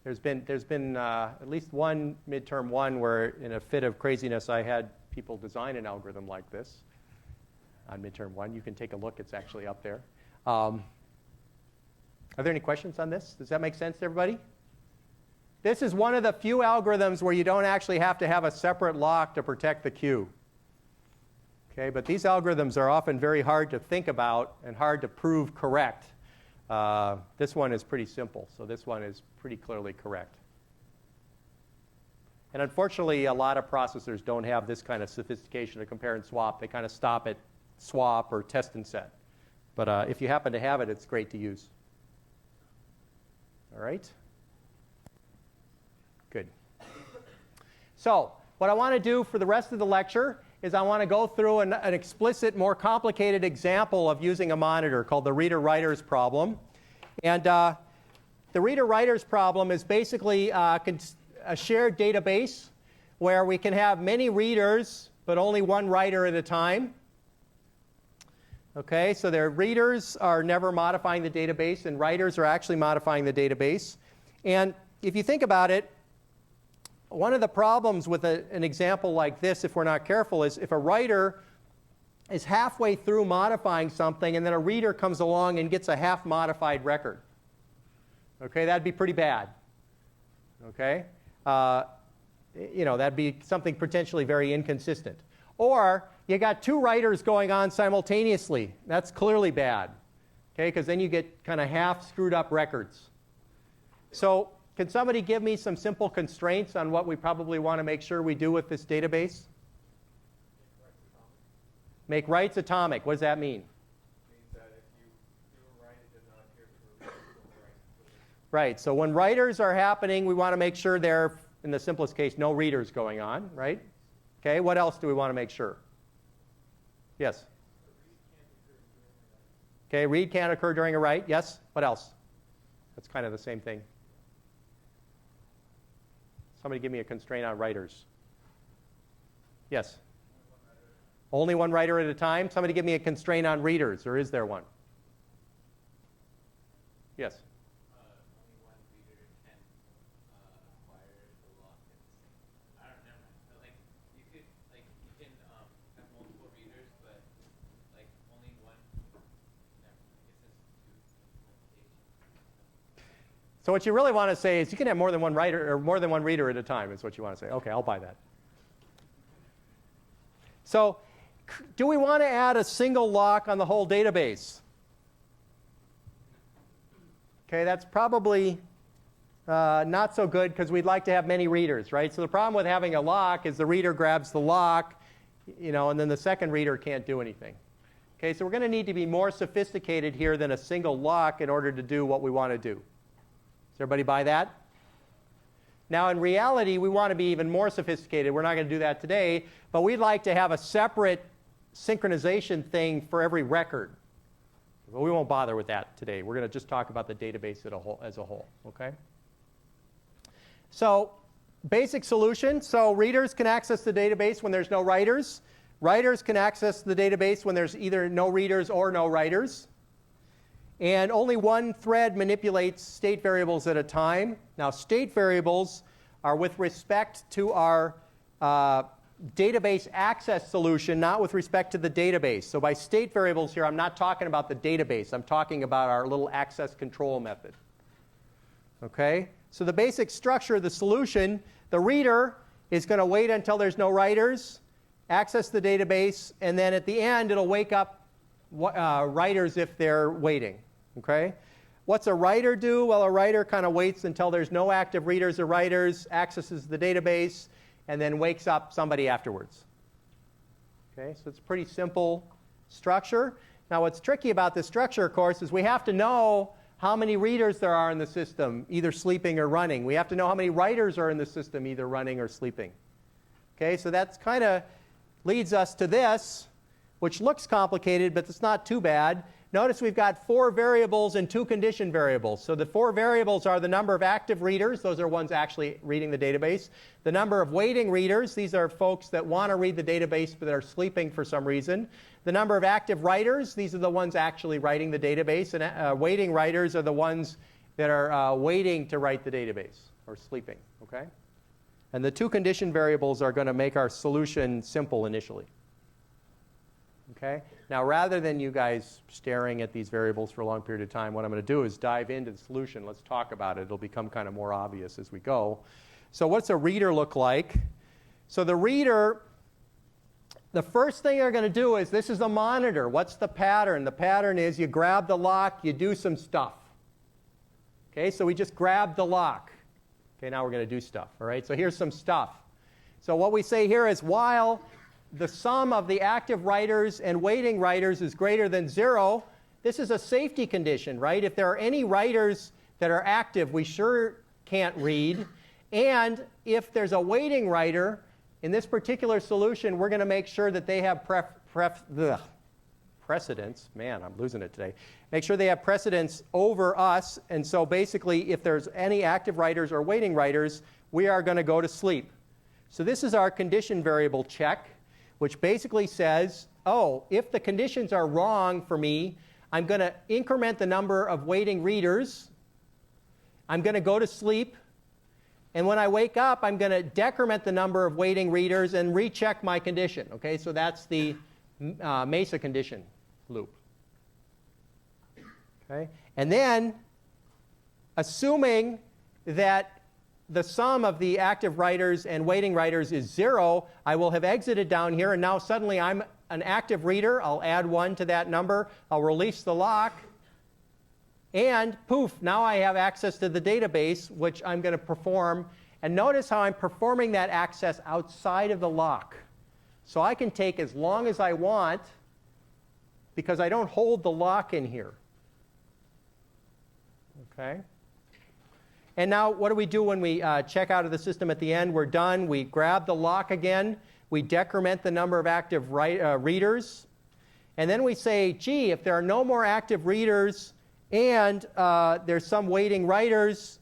there's been at least one midterm one where in a fit of craziness I had people design an algorithm like this on midterm 1. You can take a look. It's actually up there. Are there any questions on this? Does that make sense to everybody? This is one of the few algorithms where you don't actually have to have a separate lock to protect the queue. Okay, but these algorithms are often very hard to think about and hard to prove correct. This one is pretty simple, so this one is pretty clearly correct. And unfortunately, a lot of processors don't have this kind of sophistication to compare and swap. They kind of stop at swap or test and set. But if you happen to have it, it's great to use. All right? Good. So what I want to do for the rest of the lecture is I want to go through an explicit, more complicated example of using a monitor called the reader-writers problem. And the reader-writers problem is basically a shared database where we can have many readers, but only one writer at a time. Okay, so their readers are never modifying the database, and writers are actually modifying the database. And if you think about it, one of the problems with an example like this, if we're not careful, is if a writer is halfway through modifying something and then a reader comes along and gets a half-modified record. Okay, that'd be pretty bad. Okay, that'd be something potentially very inconsistent. Or you got two writers going on simultaneously. That's clearly bad. Okay, because then you get kind of half screwed up records. So can somebody give me some simple constraints on what we probably want to make sure we do with this database? Make writes atomic. What does that mean? It means that if you do a write, it does not appear for write. Right. So when writers are happening, we want to make sure there, in the simplest case, no readers going on, right? Okay. What else do we want to make sure? Yes. Okay. Read can't occur during a write. Yes. What else? That's kind of the same thing. Somebody give me a constraint on writers. Yes. Only one writer at a time? Somebody give me a constraint on readers, or is there one? Yes? Only one reader can acquire the lock at the same time. I don't know. Like you can have multiple readers, but like only one. I guess that's two limitations. So what you really want to say is you can have more than one writer or more than one reader at a time is what you want to say. Okay, I'll buy that. So do we want to add a single lock on the whole database? Okay, that's probably not so good because we'd like to have many readers, right? So the problem with having a lock is the reader grabs the lock, and then the second reader can't do anything. Okay, so we're going to need to be more sophisticated here than a single lock in order to do what we want to do. Does everybody buy that? Now, in reality, we want to be even more sophisticated. We're not going to do that today, but we'd like to have a separate synchronization thing for every record. But we won't bother with that today. We're going to just talk about the database as a whole. Okay? So, basic solution. So, readers can access the database when there's no writers. Writers can access the database when there's either no readers or no writers. And only one thread manipulates state variables at a time. Now, state variables are with respect to our database access solution, not with respect to the database. So by state variables here, I'm not talking about the database. I'm talking about our little access control method. Okay? So the basic structure of the solution, the reader is going to wait until there's no writers, access the database, and then at the end, it'll wake up writers if they're waiting. Okay? What's a writer do? Well, a writer kind of waits until there's no active readers or writers, accesses the database, and then wakes up somebody afterwards. Okay? So it's a pretty simple structure. Now, what's tricky about this structure, of course, is we have to know how many readers there are in the system, either sleeping or running. We have to know how many writers are in the system, either running or sleeping. Okay? So that's kind of leads us to this, which looks complicated, but it's not too bad. Notice we've got 4 variables and 2 condition variables. So the 4 variables are the number of active readers. Those are ones actually reading the database. The number of waiting readers. These are folks that want to read the database but are sleeping for some reason. The number of active writers. These are the ones actually writing the database. And waiting writers are the ones that are waiting to write the database or sleeping. Okay? And the 2 condition variables are going to make our solution simple initially. Okay? Now, rather than you guys staring at these variables for a long period of time, what I'm going to do is dive into the solution. Let's talk about it. It'll become kind of more obvious as we go. So what's a reader look like? So the reader, the first thing you're going to do is, this is a monitor. What's the pattern? The pattern is you grab the lock, you do some stuff. Okay, so we just grab the lock. Okay, now we're going to do stuff. All right, so here's some stuff. So what we say here is, while the sum of the active writers and waiting writers is greater than 0, this is a safety condition, right? If there are any writers that are active, we sure can't read. And if there's a waiting writer, in this particular solution, we're going to make sure that they have precedence. Man, I'm losing it today. Make sure they have precedence over us. And so basically, if there's any active writers or waiting writers, we are going to go to sleep. So this is our condition variable check, which basically says, if the conditions are wrong for me, I'm going to increment the number of waiting readers. I'm going to go to sleep. And when I wake up, I'm going to decrement the number of waiting readers and recheck my condition. Okay, so that's the Mesa condition loop. Okay, and then assuming that the sum of the active writers and waiting writers is 0, I will have exited down here, and now suddenly I'm an active reader. I'll add 1 to that number. I'll release the lock. And poof, now I have access to the database, which I'm going to perform. And notice how I'm performing that access outside of the lock. So I can take as long as I want because I don't hold the lock in here. Okay? And now what do we do when we check out of the system at the end? We're done. We grab the lock again. We decrement the number of active readers. And then we say, gee, if there are no more active readers and there's some waiting writers,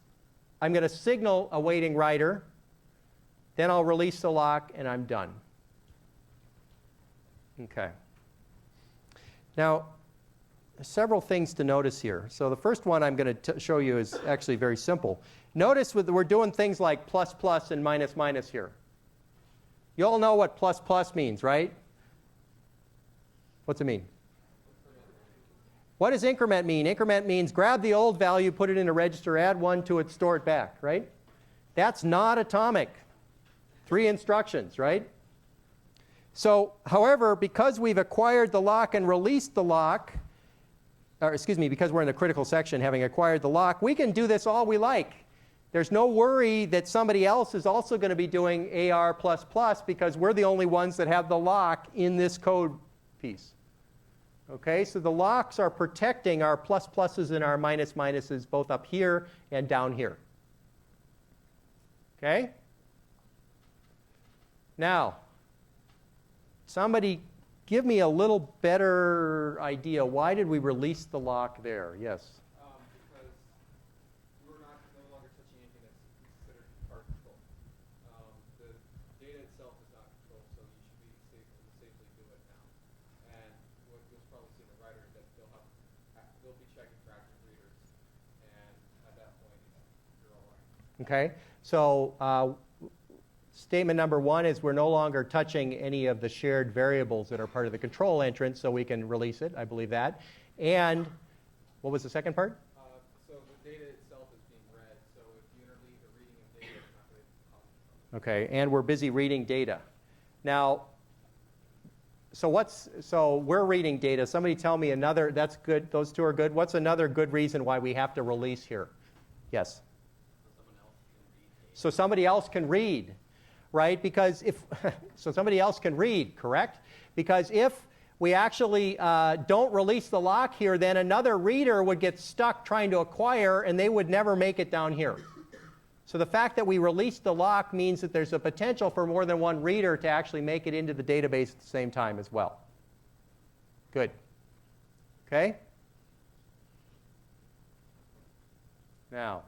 I'm going to signal a waiting writer. Then I'll release the lock, and I'm done. Okay. Now, several things to notice here. So the first one I'm going to show you is actually very simple. Notice we're doing things like plus plus and minus minus here. You all know what plus plus means, right? What's it mean? What does increment mean? Increment means grab the old value, put it in a register, add 1 to it, store it back, right? That's not atomic. 3 instructions, right? So, however, because we've acquired the lock and released the lock, because we're in the critical section, having acquired the lock, we can do this all we like. There's no worry that somebody else is also going to be doing AR++ because we're the only ones that have the lock in this code piece. Okay, so the locks are protecting our plus pluses and our minus minuses both up here and down here. Okay? Now, somebody give me a little better idea. Why did we release the lock there? Yes? Because we're no longer touching anything that's considered part control. The data itself is not controlled, so you should be safely do it now. And what you'll probably see in the writer is that they'll be checking for active readers, and at that point, you're all right. Okay, so statement number 1 is we're no longer touching any of the shared variables that are part of the control entrance, so we can release it. I believe that. And what was the second part? So the data itself is being read, so if you interleave the reading of data, it's not going to cause trouble. Okay, and we're busy reading data. Now, so we're reading data. Somebody tell me another, that's good, those two are good. What's another good reason why we have to release here? Yes? So somebody else can read, right? Because so somebody else can read, correct? Because if we actually don't release the lock here, then another reader would get stuck trying to acquire, and they would never make it down here. So the fact that we release the lock means that there's a potential for more than one reader to actually make it into the database at the same time as well. Good. Okay? Now,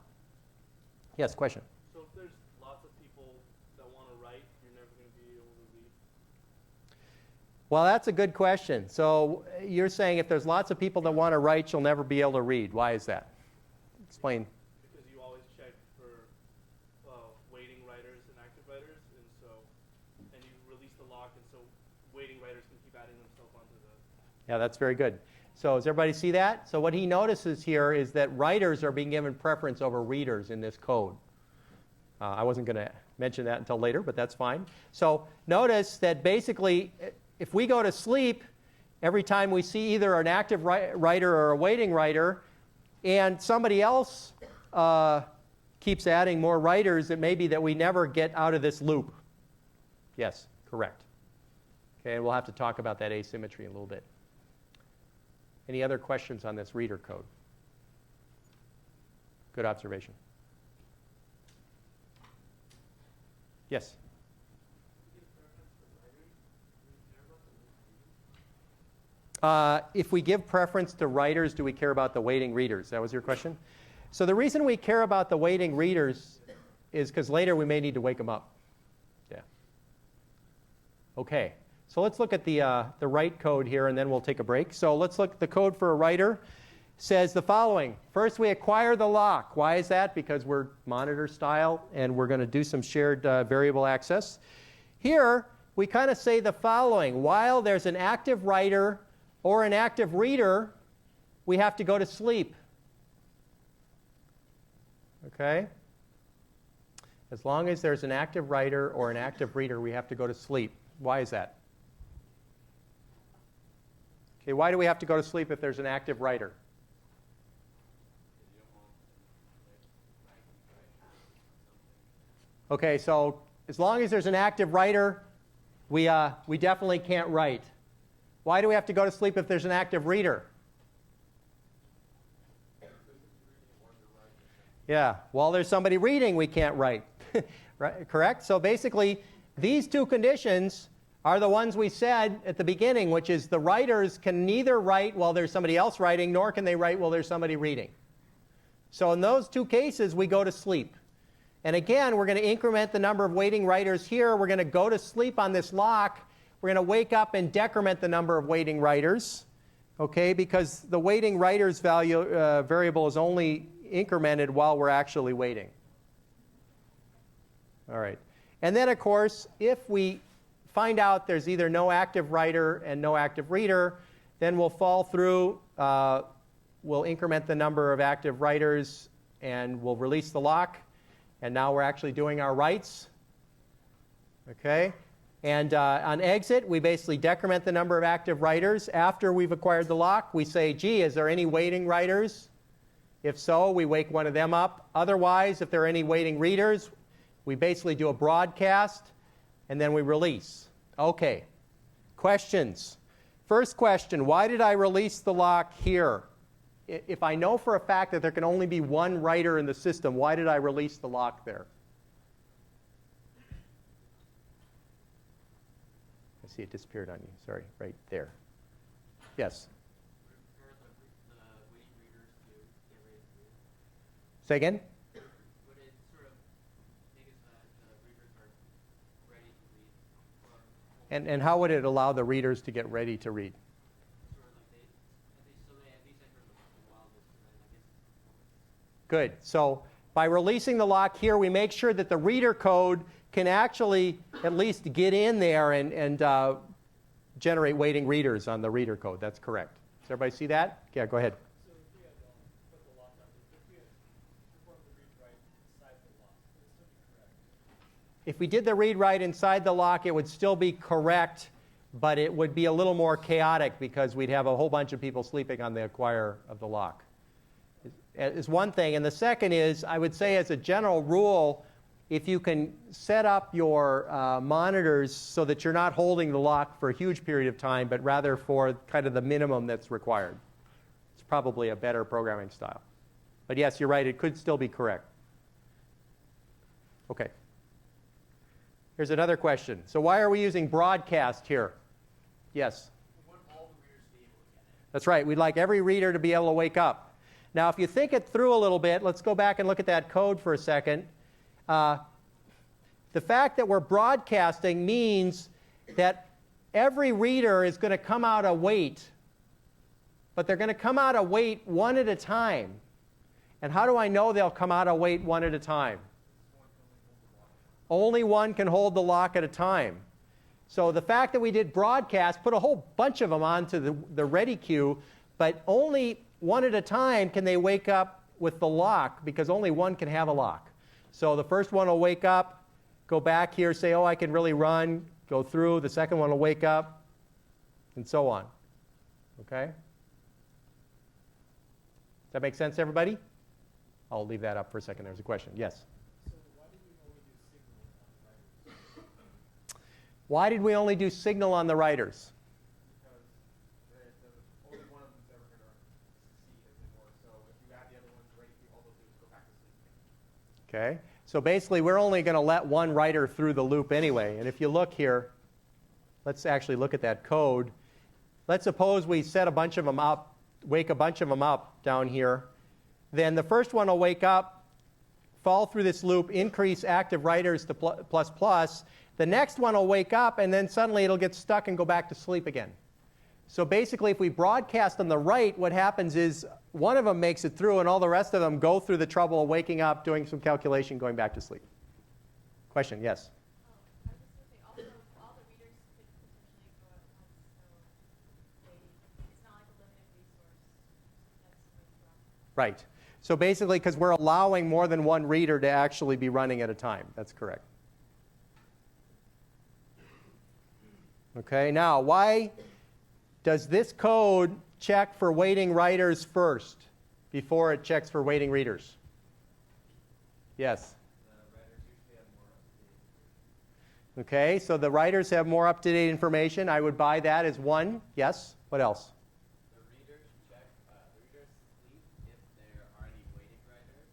yes, question? So if there's lots of people that want to write, you're never going to be able to read? Well, that's a good question. So you're saying if there's lots of people that want to write, you'll never be able to read. Why is that? Explain. Because you always check for waiting writers and active writers, and you release the lock, and so waiting writers can keep adding themselves onto the... Yeah, that's very good. So does everybody see that? So what he notices here is that writers are being given preference over readers in this code. I wasn't going to mention that until later, but that's fine. So notice that basically, if we go to sleep, every time we see either an active writer or a waiting writer, and somebody else keeps adding more writers, it may be that we never get out of this loop. Yes, correct. Okay, and we'll have to talk about that asymmetry in a little bit. Any other questions on this reader code? Good observation. Yes? If we give preference to writers, do we care about the waiting readers? That was your question? So the reason we care about the waiting readers is because later we may need to wake them up. Yeah. Okay. So let's look at the write code here, and then we'll take a break. So let's look at the code for a writer. Says the following. First, we acquire the lock. Why is that? Because we're monitor style, and we're going to do some shared variable access. Here, we kind of say the following. While there's an active writer or an active reader, we have to go to sleep. Okay? As long as there's an active writer or an active reader, we have to go to sleep. Why is that? Okay, why do we have to go to sleep if there's an active writer? Okay, so as long as there's an active writer, we definitely can't write. Why do we have to go to sleep if there's an active reader? Yeah, while there's somebody reading, we can't write. Right, correct? So basically, these two conditions are the ones we said at the beginning, which is the writers can neither write while there's somebody else writing, nor can they write while there's somebody reading. So in those two cases, we go to sleep. And again, we're going to increment the number of waiting writers here. We're going to go to sleep on this lock. We're going to wake up and decrement the number of waiting writers, okay, because the waiting writers value variable is only incremented while we're actually waiting. All right. And then, of course, if we find out there's either no active writer and no active reader, then we'll fall through, we'll increment the number of active writers, and we'll release the lock. And now we're actually doing our writes. Okay? And on exit, we basically decrement the number of active writers. After we've acquired the lock, we say, gee, is there any waiting writers? If so, we wake one of them up. Otherwise, if there are any waiting readers, we basically do a broadcast, and then we release. Okay. Questions? First question, why did I release the lock here? If I know for a fact that there can only be one writer in the system, why did I release the lock there? I see it disappeared on you. Sorry, right there. Yes? Say again? Would it sort of make it so that the readers are ready to read? And how would it allow the readers to get ready to read? Sort of like they at least enter the wild list, and then I guess. Good. So by releasing the lock here, we make sure that the reader code can actually at least get in there and generate waiting readers on the reader code. That's correct. Does everybody see that? Yeah, go ahead. So if we had put the lock on, if we had performed the read write inside the lock, it would still be correct. If we did the read write inside the lock, it would still be correct, but it would be a little more chaotic because we'd have a whole bunch of people sleeping on the acquire of the lock. Is one thing. And the second is, I would say as a general rule, if you can set up your monitors so that you're not holding the lock for a huge period of time, but rather for kind of the minimum that's required, it's probably a better programming style. But yes, you're right, it could still be correct. Okay. Here's another question. So why are we using broadcast here? Yes? We want all the readers to be able to get it. That's right. We'd like every reader to be able to wake up. Now, if you think it through a little bit, let's go back and look at that code for a second. The fact that we're broadcasting means that every reader is going to come out of wait, but they're going to come out of wait one at a time. And how do I know they'll come out of wait one at a time? Only one can hold the lock at a time. So the fact that we did broadcast put a whole bunch of them onto the ready queue, but only one at a time can they wake up with the lock because only one can have a lock. So the first one will wake up, go back here, say, oh, I can really run, go through. The second one will wake up, and so on. Okay? Does that make sense, everybody? I'll leave that up for a second. There's a question. Yes? Why did we only do signal on the writers? Because only one of them is ever going to succeed, as it were. So if you add the other ones ready, all they'll do is go back to sleep. Okay? So basically, we're only going to let one writer through the loop anyway. And if you look here, let's actually look at that code. Let's suppose we set a bunch of them up, wake a bunch of them up down here. Then the first one will wake up, fall through this loop, increase active writers to plus plus. The next one will wake up, and then suddenly it'll get stuck and go back to sleep again. So basically, if we broadcast on the right, what happens is one of them makes it through, and all the rest of them go through the trouble of waking up, doing some calculation, going back to sleep. Question? Yes? I was just going to say, also, all the readers could potentially go at once, so it's not like a limited resource. That's what's wrong. Right. So basically, because we're allowing more than one reader to actually be running at a time. That's correct. Okay, now why does this code check for waiting writers first before it checks for waiting readers? Yes? Okay, so the writers have more up-to-date information. I would buy that as one. Yes? What else? The readers check, the readers sleep if there are any waiting writers.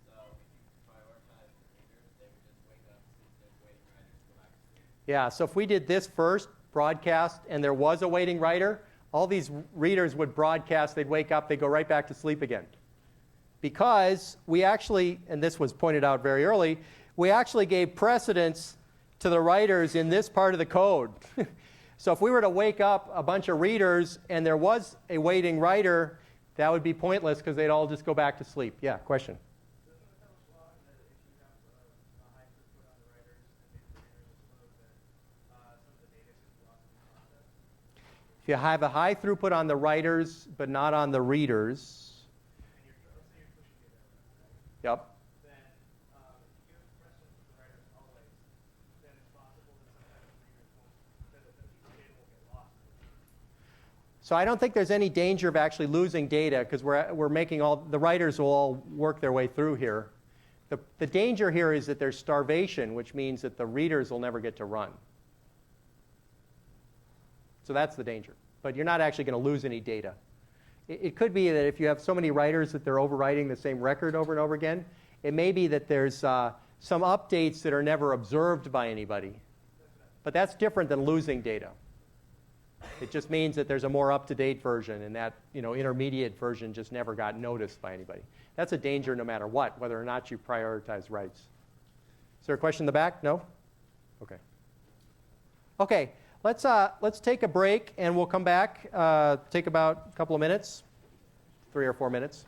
So if you prioritize the readers, they would just wake up, see if there's waiting writers, go back to sleep. Yeah, so if we did this first, broadcast, and there was a waiting writer, all these readers would broadcast, they'd wake up, they'd go right back to sleep again. Because we actually, and this was pointed out very early, we actually gave precedence to the writers in this part of the code. So if we were to wake up a bunch of readers and there was a waiting writer, that would be pointless because they'd all just go back to sleep. Yeah, question? If you have a high throughput on the writers but not on the readers, yep. So I don't think there's any danger of actually losing data because we're making all, the writers will all work their way through here. The danger here is that there's starvation, which means that the readers will never get to run. So that's the danger. But you're not actually going to lose any data. It could be that if you have so many writers that they're overwriting the same record over and over again, it may be that there's some updates that are never observed by anybody. But that's different than losing data. It just means that there's a more up-to-date version, and that intermediate version just never got noticed by anybody. That's a danger no matter what, whether or not you prioritize writes. Is there a question in the back? No? Okay. Okay, let's take a break, and we'll come back, take about a couple of minutes, 3 or 4 minutes.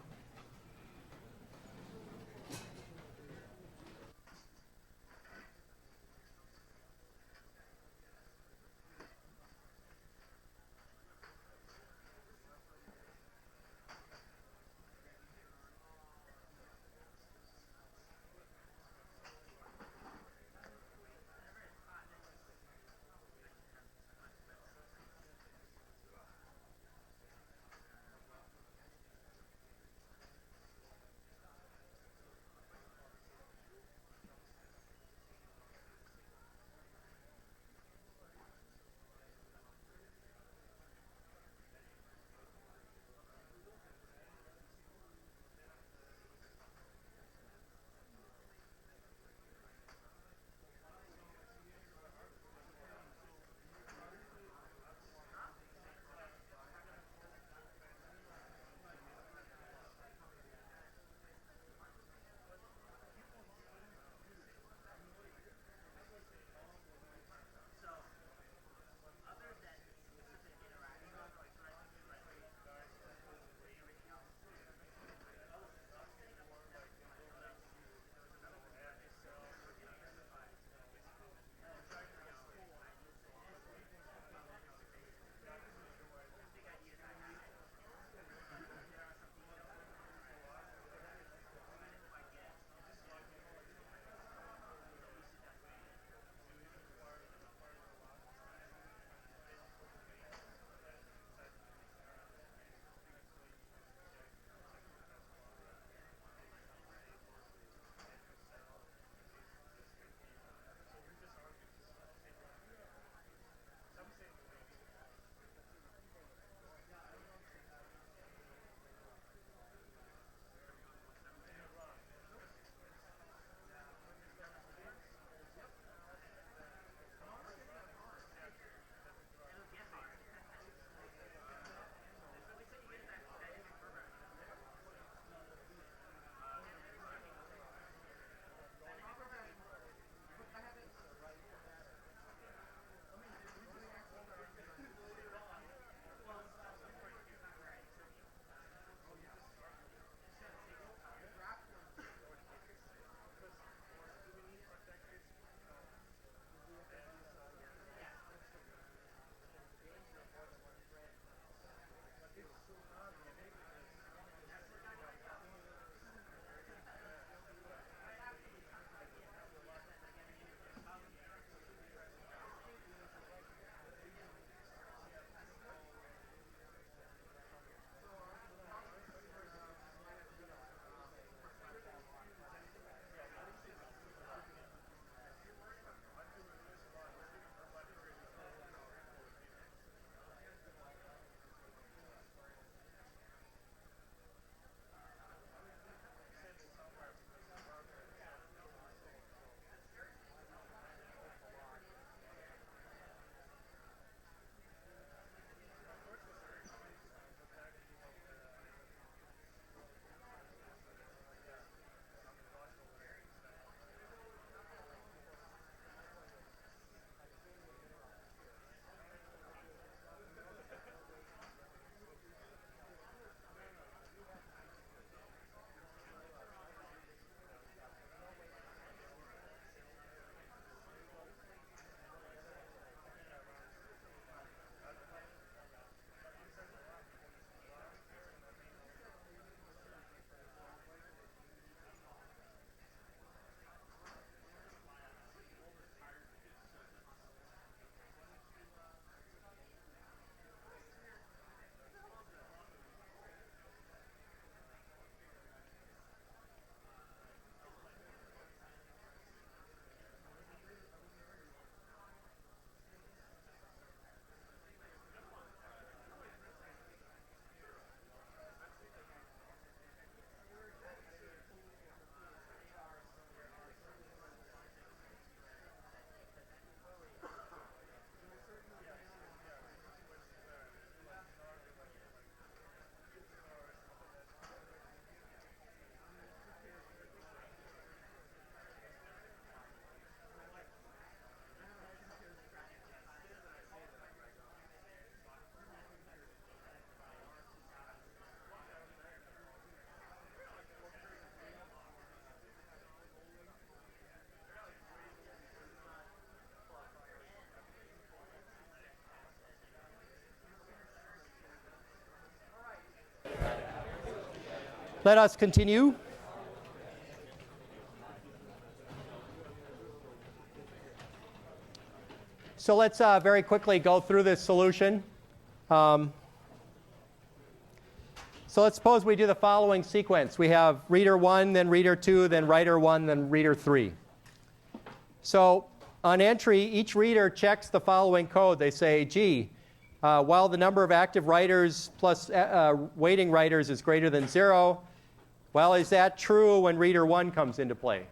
Let us continue. So let's very quickly go through this solution. So let's suppose we do the following sequence. We have reader 1, then reader 2, then writer 1, then reader 3. So on entry, each reader checks the following code. They say, gee, while the number of active writers plus waiting writers is greater than 0, well, is that true when reader 1 comes into play?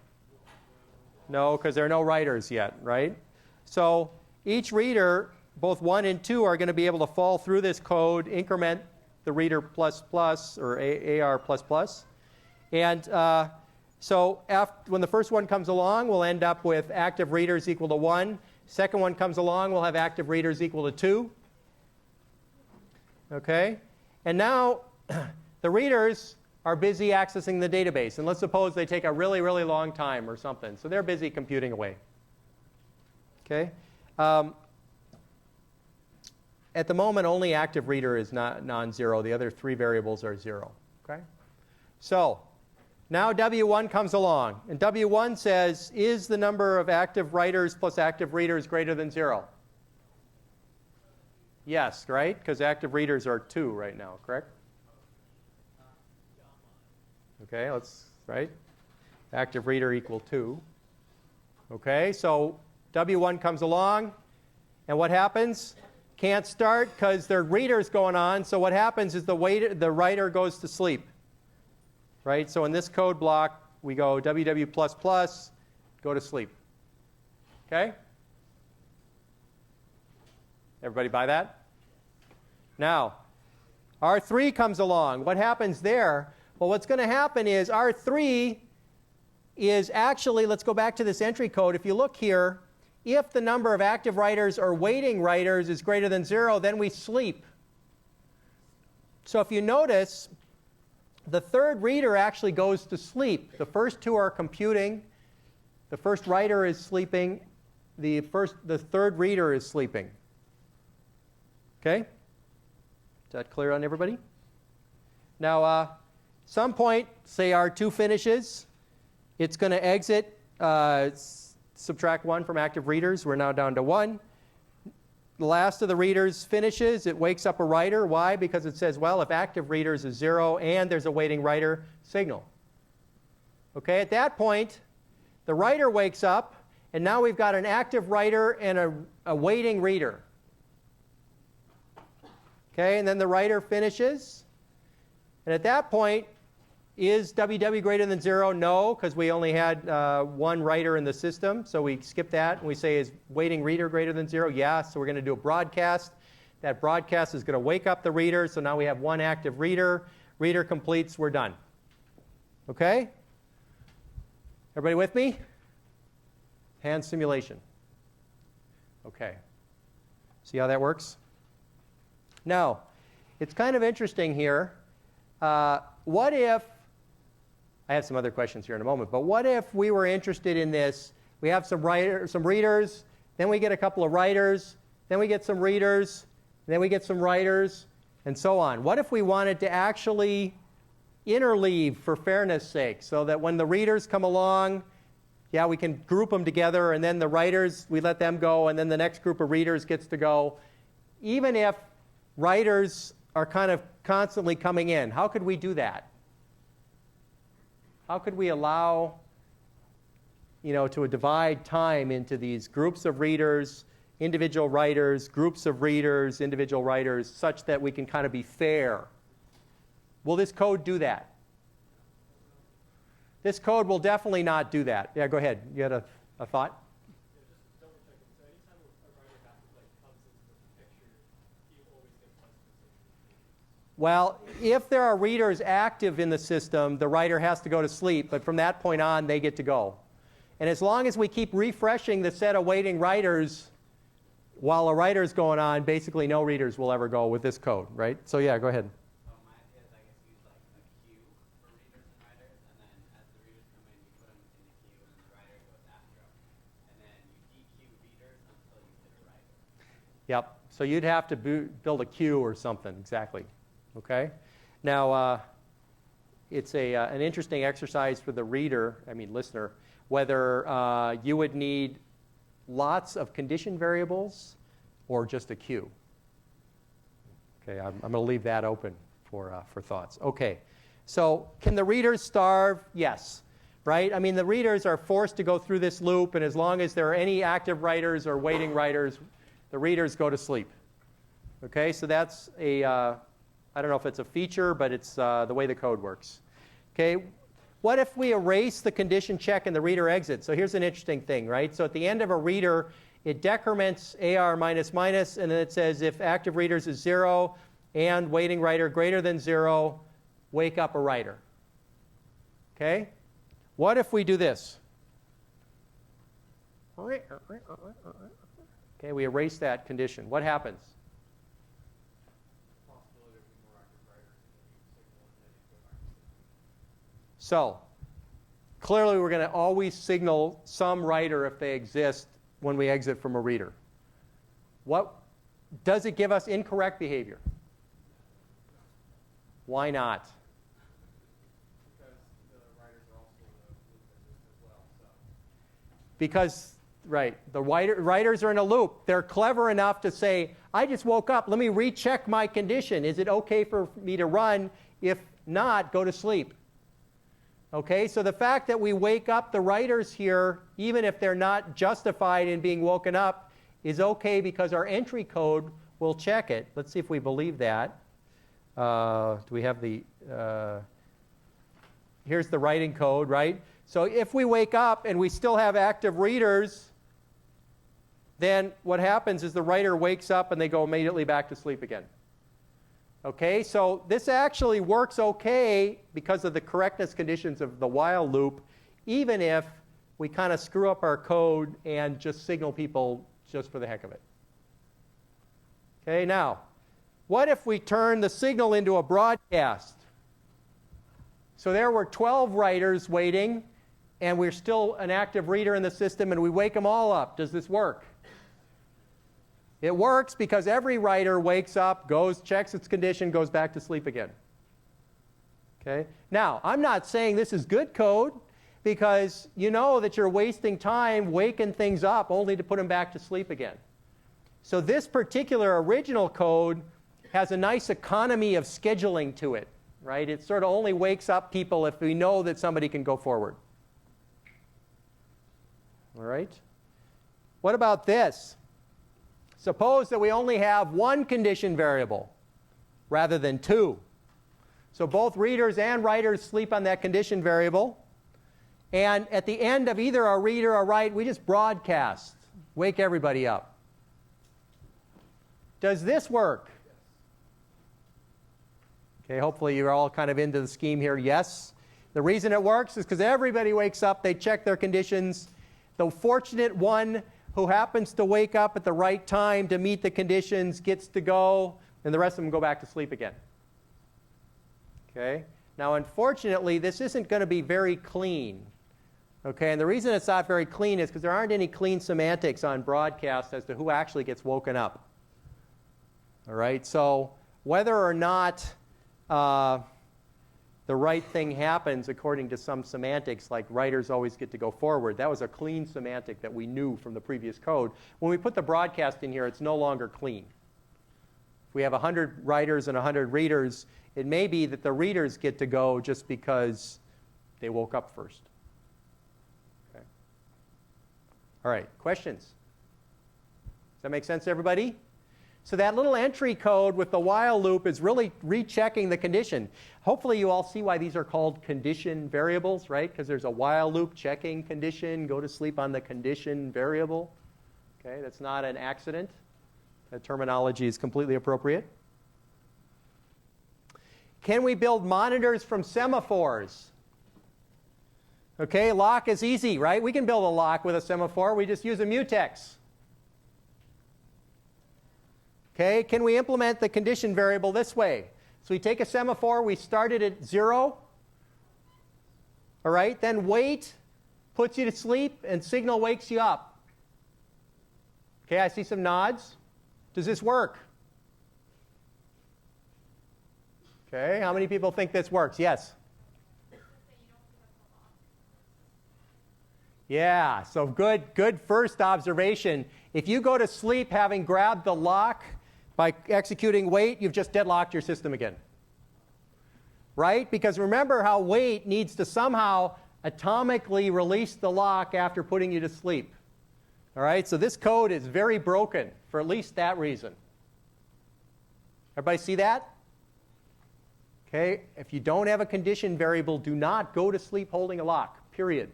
No, because there are no writers yet, right? So each reader, both 1 and 2, are going to be able to fall through this code, increment the reader plus plus or AR plus plus. And so when the first one comes along, we'll end up with active readers equal to 1. Second one comes along, we'll have active readers equal to 2. Okay? And now the readers are busy accessing the database. And let's suppose they take a really, really long time or something. So they're busy computing away. Okay? At the moment, only active reader is not non-zero. The other 3 variables are 0. Okay? So now W1 comes along. And W1 says, is the number of active writers plus active readers greater than 0? Yes, right? Because active readers are 2 right now, correct? Okay, right? Active reader equal 2. Okay, so W1 comes along. And what happens? Can't start because there are readers going on. So what happens is the writer goes to sleep. Right? So in this code block, we go WW++, go to sleep. Okay? Everybody buy that? Now, R3 comes along. What happens there? Well, what's going to happen is R3 is actually, let's go back to this entry code. If you look here, if the number of active writers or waiting writers is greater than 0, then we sleep. So if you notice, the third reader actually goes to sleep. The first 2 are computing. The first writer is sleeping. The third reader is sleeping. Okay? Is that clear on everybody? Now, some point, say R2 finishes, it's going to exit, subtract 1 from active readers. We're now down to 1. The last of the readers finishes. It wakes up a writer. Why? Because it says, well, if active readers is 0 and there's a waiting writer, signal. Okay, at that point, the writer wakes up, and now we've got an active writer and a waiting reader. Okay, and then the writer finishes. And at that point, is WW greater than 0? No, because we only had 1 writer in the system. So we skip that, and we say, is waiting reader greater than 0? Yes. So we're going to do a broadcast. That broadcast is going to wake up the reader. So now we have 1 active reader. Reader completes. We're done. Okay? Everybody with me? Hand simulation. Okay. See how that works? Now, it's kind of interesting here. What if, I have some other questions here in a moment, but what if we were interested in this? We have some readers, then we get a couple of writers, then we get some readers, then we get some writers, and so on. What if we wanted to actually interleave for fairness sake, so that when the readers come along, yeah, we can group them together, and then the writers, we let them go, and then the next group of readers gets to go. Even if writers are kind of constantly coming in, how could we do that? How could we allow, to divide time into these groups of readers, individual writers, groups of readers, individual writers, such that we can kind of be fair? Will this code do that? This code will definitely not do that. Yeah, go ahead. You had a thought? Yeah, just double checking. So anytime a writer comes into the picture, he always gets less than 60. Well, if there are readers active in the system, the writer has to go to sleep, but from that point on, they get to go. And as long as we keep refreshing the set of waiting writers while a writer's going on, basically no readers will ever go with this code, right? So yeah, go ahead. So my idea is, I guess, use like a queue for readers and writers, and then as the readers come in, you put them in the queue, and the writer goes after them. And then you dequeue readers until you hit a writer. Yep. So you'd have to build a queue or something, exactly. Okay? Now, it's an interesting exercise for the reader, listener, whether you would need lots of condition variables or just a queue. Okay, I'm going to leave that open for thoughts. Okay, so can the readers starve? Yes, right? The readers are forced to go through this loop, and as long as there are any active writers or waiting writers, the readers go to sleep. Okay, so that's I don't know if it's a feature, but it's the way the code works. Okay, what if we erase the condition check and the reader exits? So here's an interesting thing, right? So at the end of a reader, it decrements AR minus minus, and then it says if active readers is 0 and waiting writer greater than 0, wake up a writer. Okay? What if we do this? Okay, we erase that condition. What happens? So, clearly we're going to always signal some writer if they exist when we exit from a reader. What does it give us incorrect behavior? Why not? Because the writers are also in the loop as well. So. Because, right, the writers are in a loop. They're clever enough to say, I just woke up, let me recheck my condition. Is it okay for me to run? If not, go to sleep. Okay, so the fact that we wake up the writers here, even if they're not justified in being woken up, is okay because our entry code will check it. Let's see if we believe that. Do we have the, here's the writing code, right? So if we wake up and we still have active readers, then what happens is the writer wakes up and they go immediately back to sleep again. Okay, so this actually works okay because of the correctness conditions of the while loop, even if we kind of screw up our code and just signal people just for the heck of it. Okay, now, what if we turn the signal into a broadcast? So there were 12 writers waiting, and we're still an active reader in the system, and we wake them all up. Does this work? It works because every writer wakes up, goes, checks its condition, goes back to sleep again. Okay? Now, I'm not saying this is good code because you know that you're wasting time waking things up only to put them back to sleep again. So this particular original code has a nice economy of scheduling to it, right? It sort of only wakes up people if we know that somebody can go forward. All right? What about this? Suppose that we only have one condition variable rather than two. So both readers and writers sleep on that condition variable. And at the end of either a read or a write, we just broadcast, wake everybody up. Does this work? Okay, hopefully you're all kind of into the scheme here. Yes. The reason it works is because everybody wakes up, they check their conditions. The fortunate one who happens to wake up at the right time to meet the conditions gets to go, and the rest of them go back to sleep again. Okay? Now, unfortunately, this isn't going to be very clean. Okay? And the reason it's not very clean is because there aren't any clean semantics on broadcast as to who actually gets woken up. All right? So whether or not the right thing happens according to some semantics, like writers always get to go forward. That was a clean semantic that we knew from the previous code. When we put the broadcast in here, it's no longer clean. If we have 100 writers and 100 readers, it may be that the readers get to go just because they woke up first. Okay. All right, questions? Does that make sense to everybody? So that little entry code with the while loop is really rechecking the condition. Hopefully you all see why these are called condition variables, right? Because there's a while loop checking condition, go to sleep on the condition variable. Okay, that's not an accident. That terminology is completely appropriate. Can we build monitors from semaphores? Okay, lock is easy, right? We can build a lock with a semaphore. We just use a mutex. Okay, can we implement the condition variable this way? So we take a semaphore, we start it at 0. All right, then wait puts you to sleep, and signal wakes you up. Okay, I see some nods. Does this work? Okay, how many people think this works? Yes? Yeah, so good first observation. If you go to sleep having grabbed the lock by executing wait, you've just deadlocked your system again. Right? Because remember how wait needs to somehow atomically release the lock after putting you to sleep. All right, so this code is very broken for at least that reason. Everybody see that? Okay, if you don't have a condition variable, do not go to sleep holding a lock, period.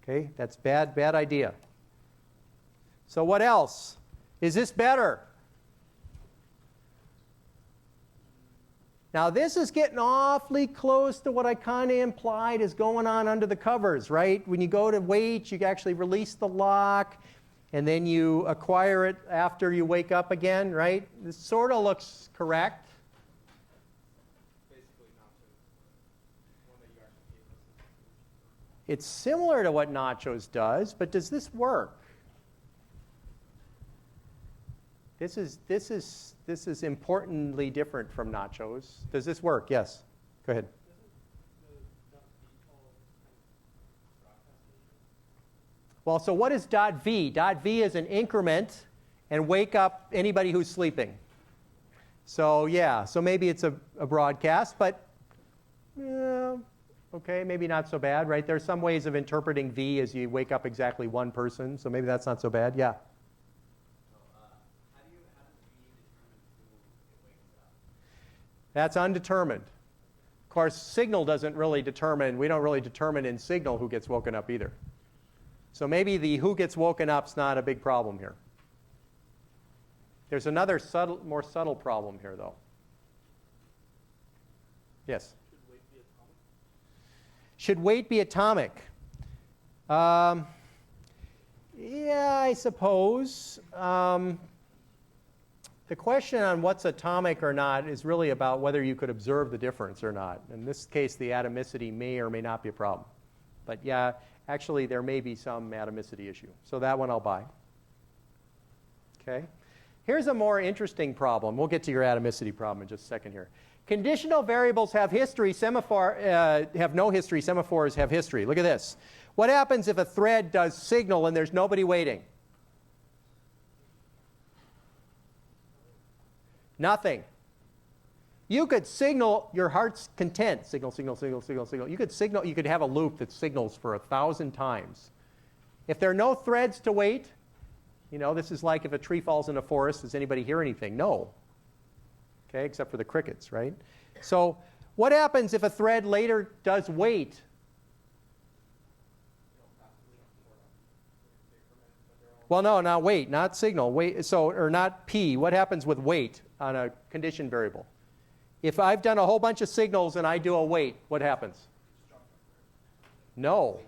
Okay, that's bad idea. So what else? Is this better? Now this is getting awfully close to what I kind of implied is going on under the covers, right? When you go to wait, you actually release the lock, and then you acquire it after you wake up again, right? This sort of looks correct. Basically Nacho's one that you actually gave us. It's similar to what Nachos does, but does this work? This is importantly different from Nachos. Does this work? Yes. Go ahead. Well, so what is .v? .v is an increment and wake up anybody who's sleeping. So yeah, so maybe it's a broadcast, but okay, maybe not so bad, right? There's some ways of interpreting v as you wake up exactly one person, so maybe that's not so bad. Yeah. That's undetermined. Of course, signal doesn't really determine, we don't really determine in signal who gets woken up either. So maybe the who gets woken up's not a big problem here. There's another more subtle problem here, though. Yes? Should weight be atomic? Yeah, I suppose. The question on what's atomic or not is really about whether you could observe the difference or not. In this case, the atomicity may or may not be a problem. But yeah, actually, there may be some atomicity issue. So that one I'll buy. Okay. Here's a more interesting problem. We'll get to your atomicity problem in just a second here. Conditional variables have history. Have no history. Semaphores have history. Look at this. What happens if a thread does signal and there's nobody waiting? Nothing. You could signal your heart's content. Signal, signal, signal, signal, signal. You could have a loop that signals for 1,000 times. If there are no threads to wait, this is like if a tree falls in a forest, does anybody hear anything? No. Okay, except for the crickets, right? So what happens if a thread later does wait? Well, no, not wait, not signal. Wait, or not P. What happens with wait on a condition variable? If I've done a whole bunch of signals and I do a wait, what happens? No,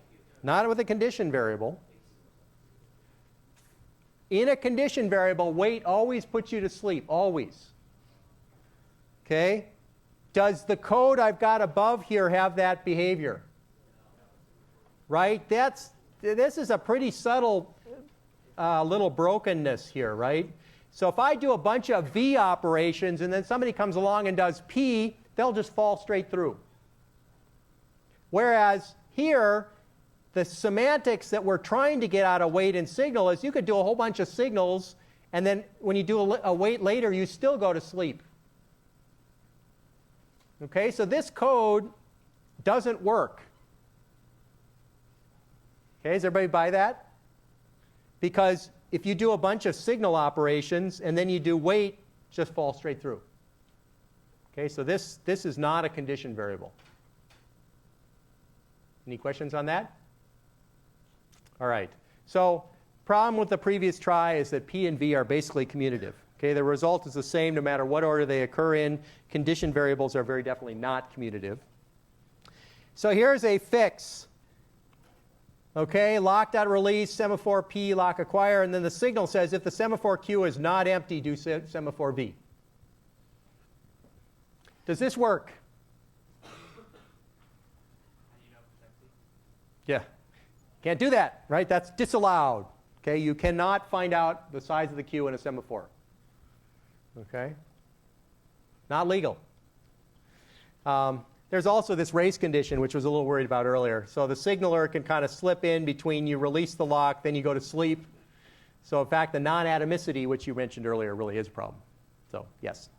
not with a condition variable. In a condition variable, wait always puts you to sleep, always. Okay? Does the code I've got above here have that behavior? Right? This is a pretty subtle little brokenness here, right? So if I do a bunch of V operations and then somebody comes along and does P, they'll just fall straight through. Whereas here, the semantics that we're trying to get out of wait and signal is you could do a whole bunch of signals, and then when you do a wait later, you still go to sleep. Okay, so this code doesn't work. Okay, does everybody buy that? Because if you do a bunch of signal operations and then you do wait, just fall straight through. Okay, so this is not a condition variable. Any questions on that? All right. So problem with the previous try is that P and V are basically commutative. Okay, the result is the same no matter what order they occur in. Condition variables are very definitely not commutative. So here's a fix. Okay, lock.release, semaphore P, lock acquire, and then the signal says if the semaphore Q is not empty, do semaphore V. Does this work? Yeah. Can't do that, right? That's disallowed. Okay, you cannot find out the size of the Q in a semaphore. Okay? Not legal. There's there's also this race condition, which was a little worried about earlier. So the signaler can kind of slip in between you release the lock, then you go to sleep. So in fact, the non-atomicity, which you mentioned earlier, really is a problem. So yes.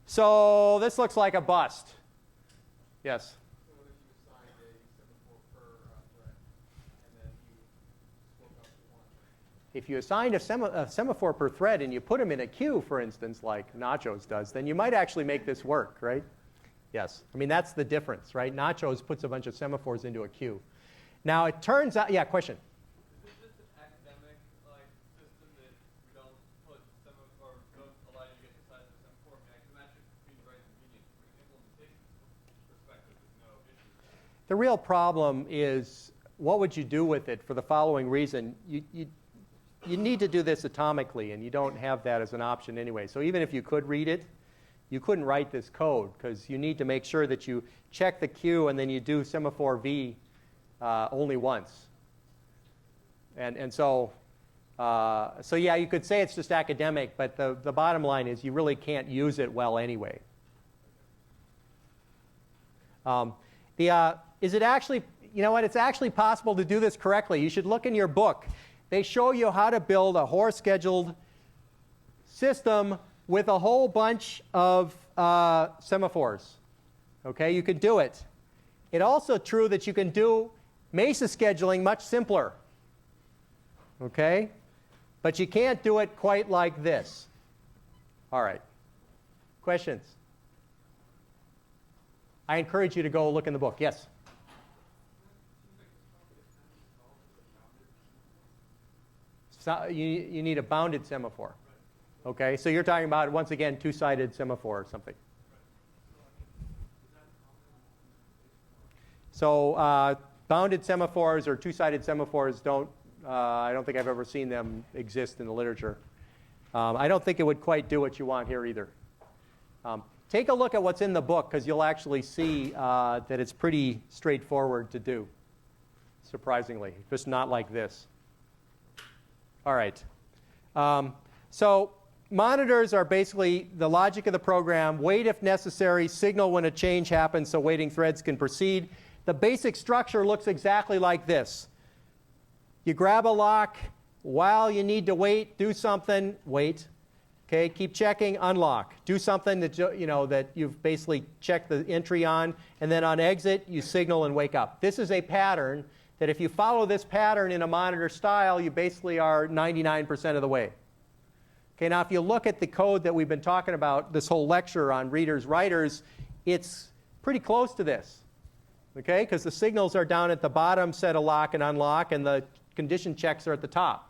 So this looks like a bust. Yes? So what if you assigned a semaphore per thread, and then you spoke up to one? If you assigned a semaphore per thread and you put them in a queue, for instance, like Nachos does, then you might actually make this work, right? Yes. I mean, that's the difference, right? Nachos puts a bunch of semaphores into a queue. Now, it turns out, yeah, question? Is it just an academic system that we don't put semaphore, don't allow you to get inside the semaphore? I mean, I can imagine it being very convenient from an implementation perspective. There's no issue. The real problem is, what would you do with it for the following reason? You need to do this atomically, and you don't have that as an option anyway. So even if you could read it, you couldn't write this code, because you need to make sure that you check the queue and then you do semaphore V only once. And so yeah, you could say it's just academic, but the bottom line is you really can't use it well anyway. Is it actually, you know what, it's actually possible to do this correctly. You should look in your book. They show you how to build a Hoare scheduled system with a whole bunch of semaphores. Okay, you could do it. It's also true that you can do Mesa scheduling much simpler. Okay, but you can't do it quite like this. All right, questions? I encourage you to go look in the book. Yes? So you need a bounded semaphore. Okay, so you're talking about, once again, two-sided semaphore or something. So bounded semaphores or two-sided semaphores don't, I don't think I've ever seen them exist in the literature. I don't think it would quite do what you want here either. Take a look at what's in the book, because you'll actually see that it's pretty straightforward to do, surprisingly, just not like this. All right. So monitors are basically the logic of the program. Wait if necessary, signal when a change happens so waiting threads can proceed. The basic structure looks exactly like this. You grab a lock. While you need to wait, do something, wait. Okay, keep checking, unlock. Do something that, that you've basically checked the entry on, and then on exit, you signal and wake up. This is a pattern that if you follow this pattern in a monitor style, you basically are 99% of the way. Okay, now if you look at the code that we've been talking about this whole lecture on readers, writers, it's pretty close to this. Okay, because the signals are down at the bottom set of lock and unlock, and the condition checks are at the top.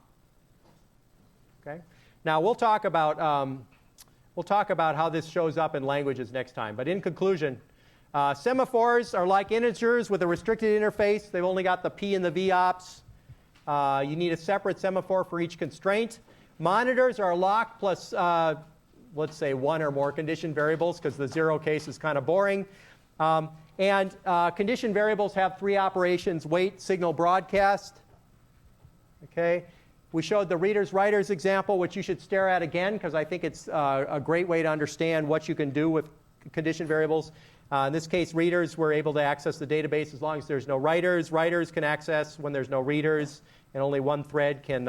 Okay, now we'll talk about how this shows up in languages next time. But in conclusion, semaphores are like integers with a restricted interface. They've only got the P and the V ops. You need a separate semaphore for each constraint. Monitors are lock plus, let's say, one or more condition variables, because the zero case is kind of boring. And condition variables have three operations: wait, signal, broadcast. Okay. We showed the readers, writers example, which you should stare at again, because I think it's a great way to understand what you can do with condition variables. In this case, readers were able to access the database as long as there's no writers. Writers can access when there's no readers, and only one thread can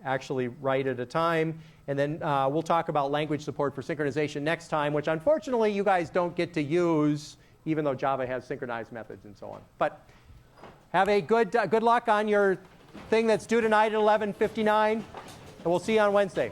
actually write at a time. And then we'll talk about language support for synchronization next time, which unfortunately you guys don't get to use, even though Java has synchronized methods and so on. But have a good luck on your thing that's due tonight at 11:59, and we'll see you on Wednesday.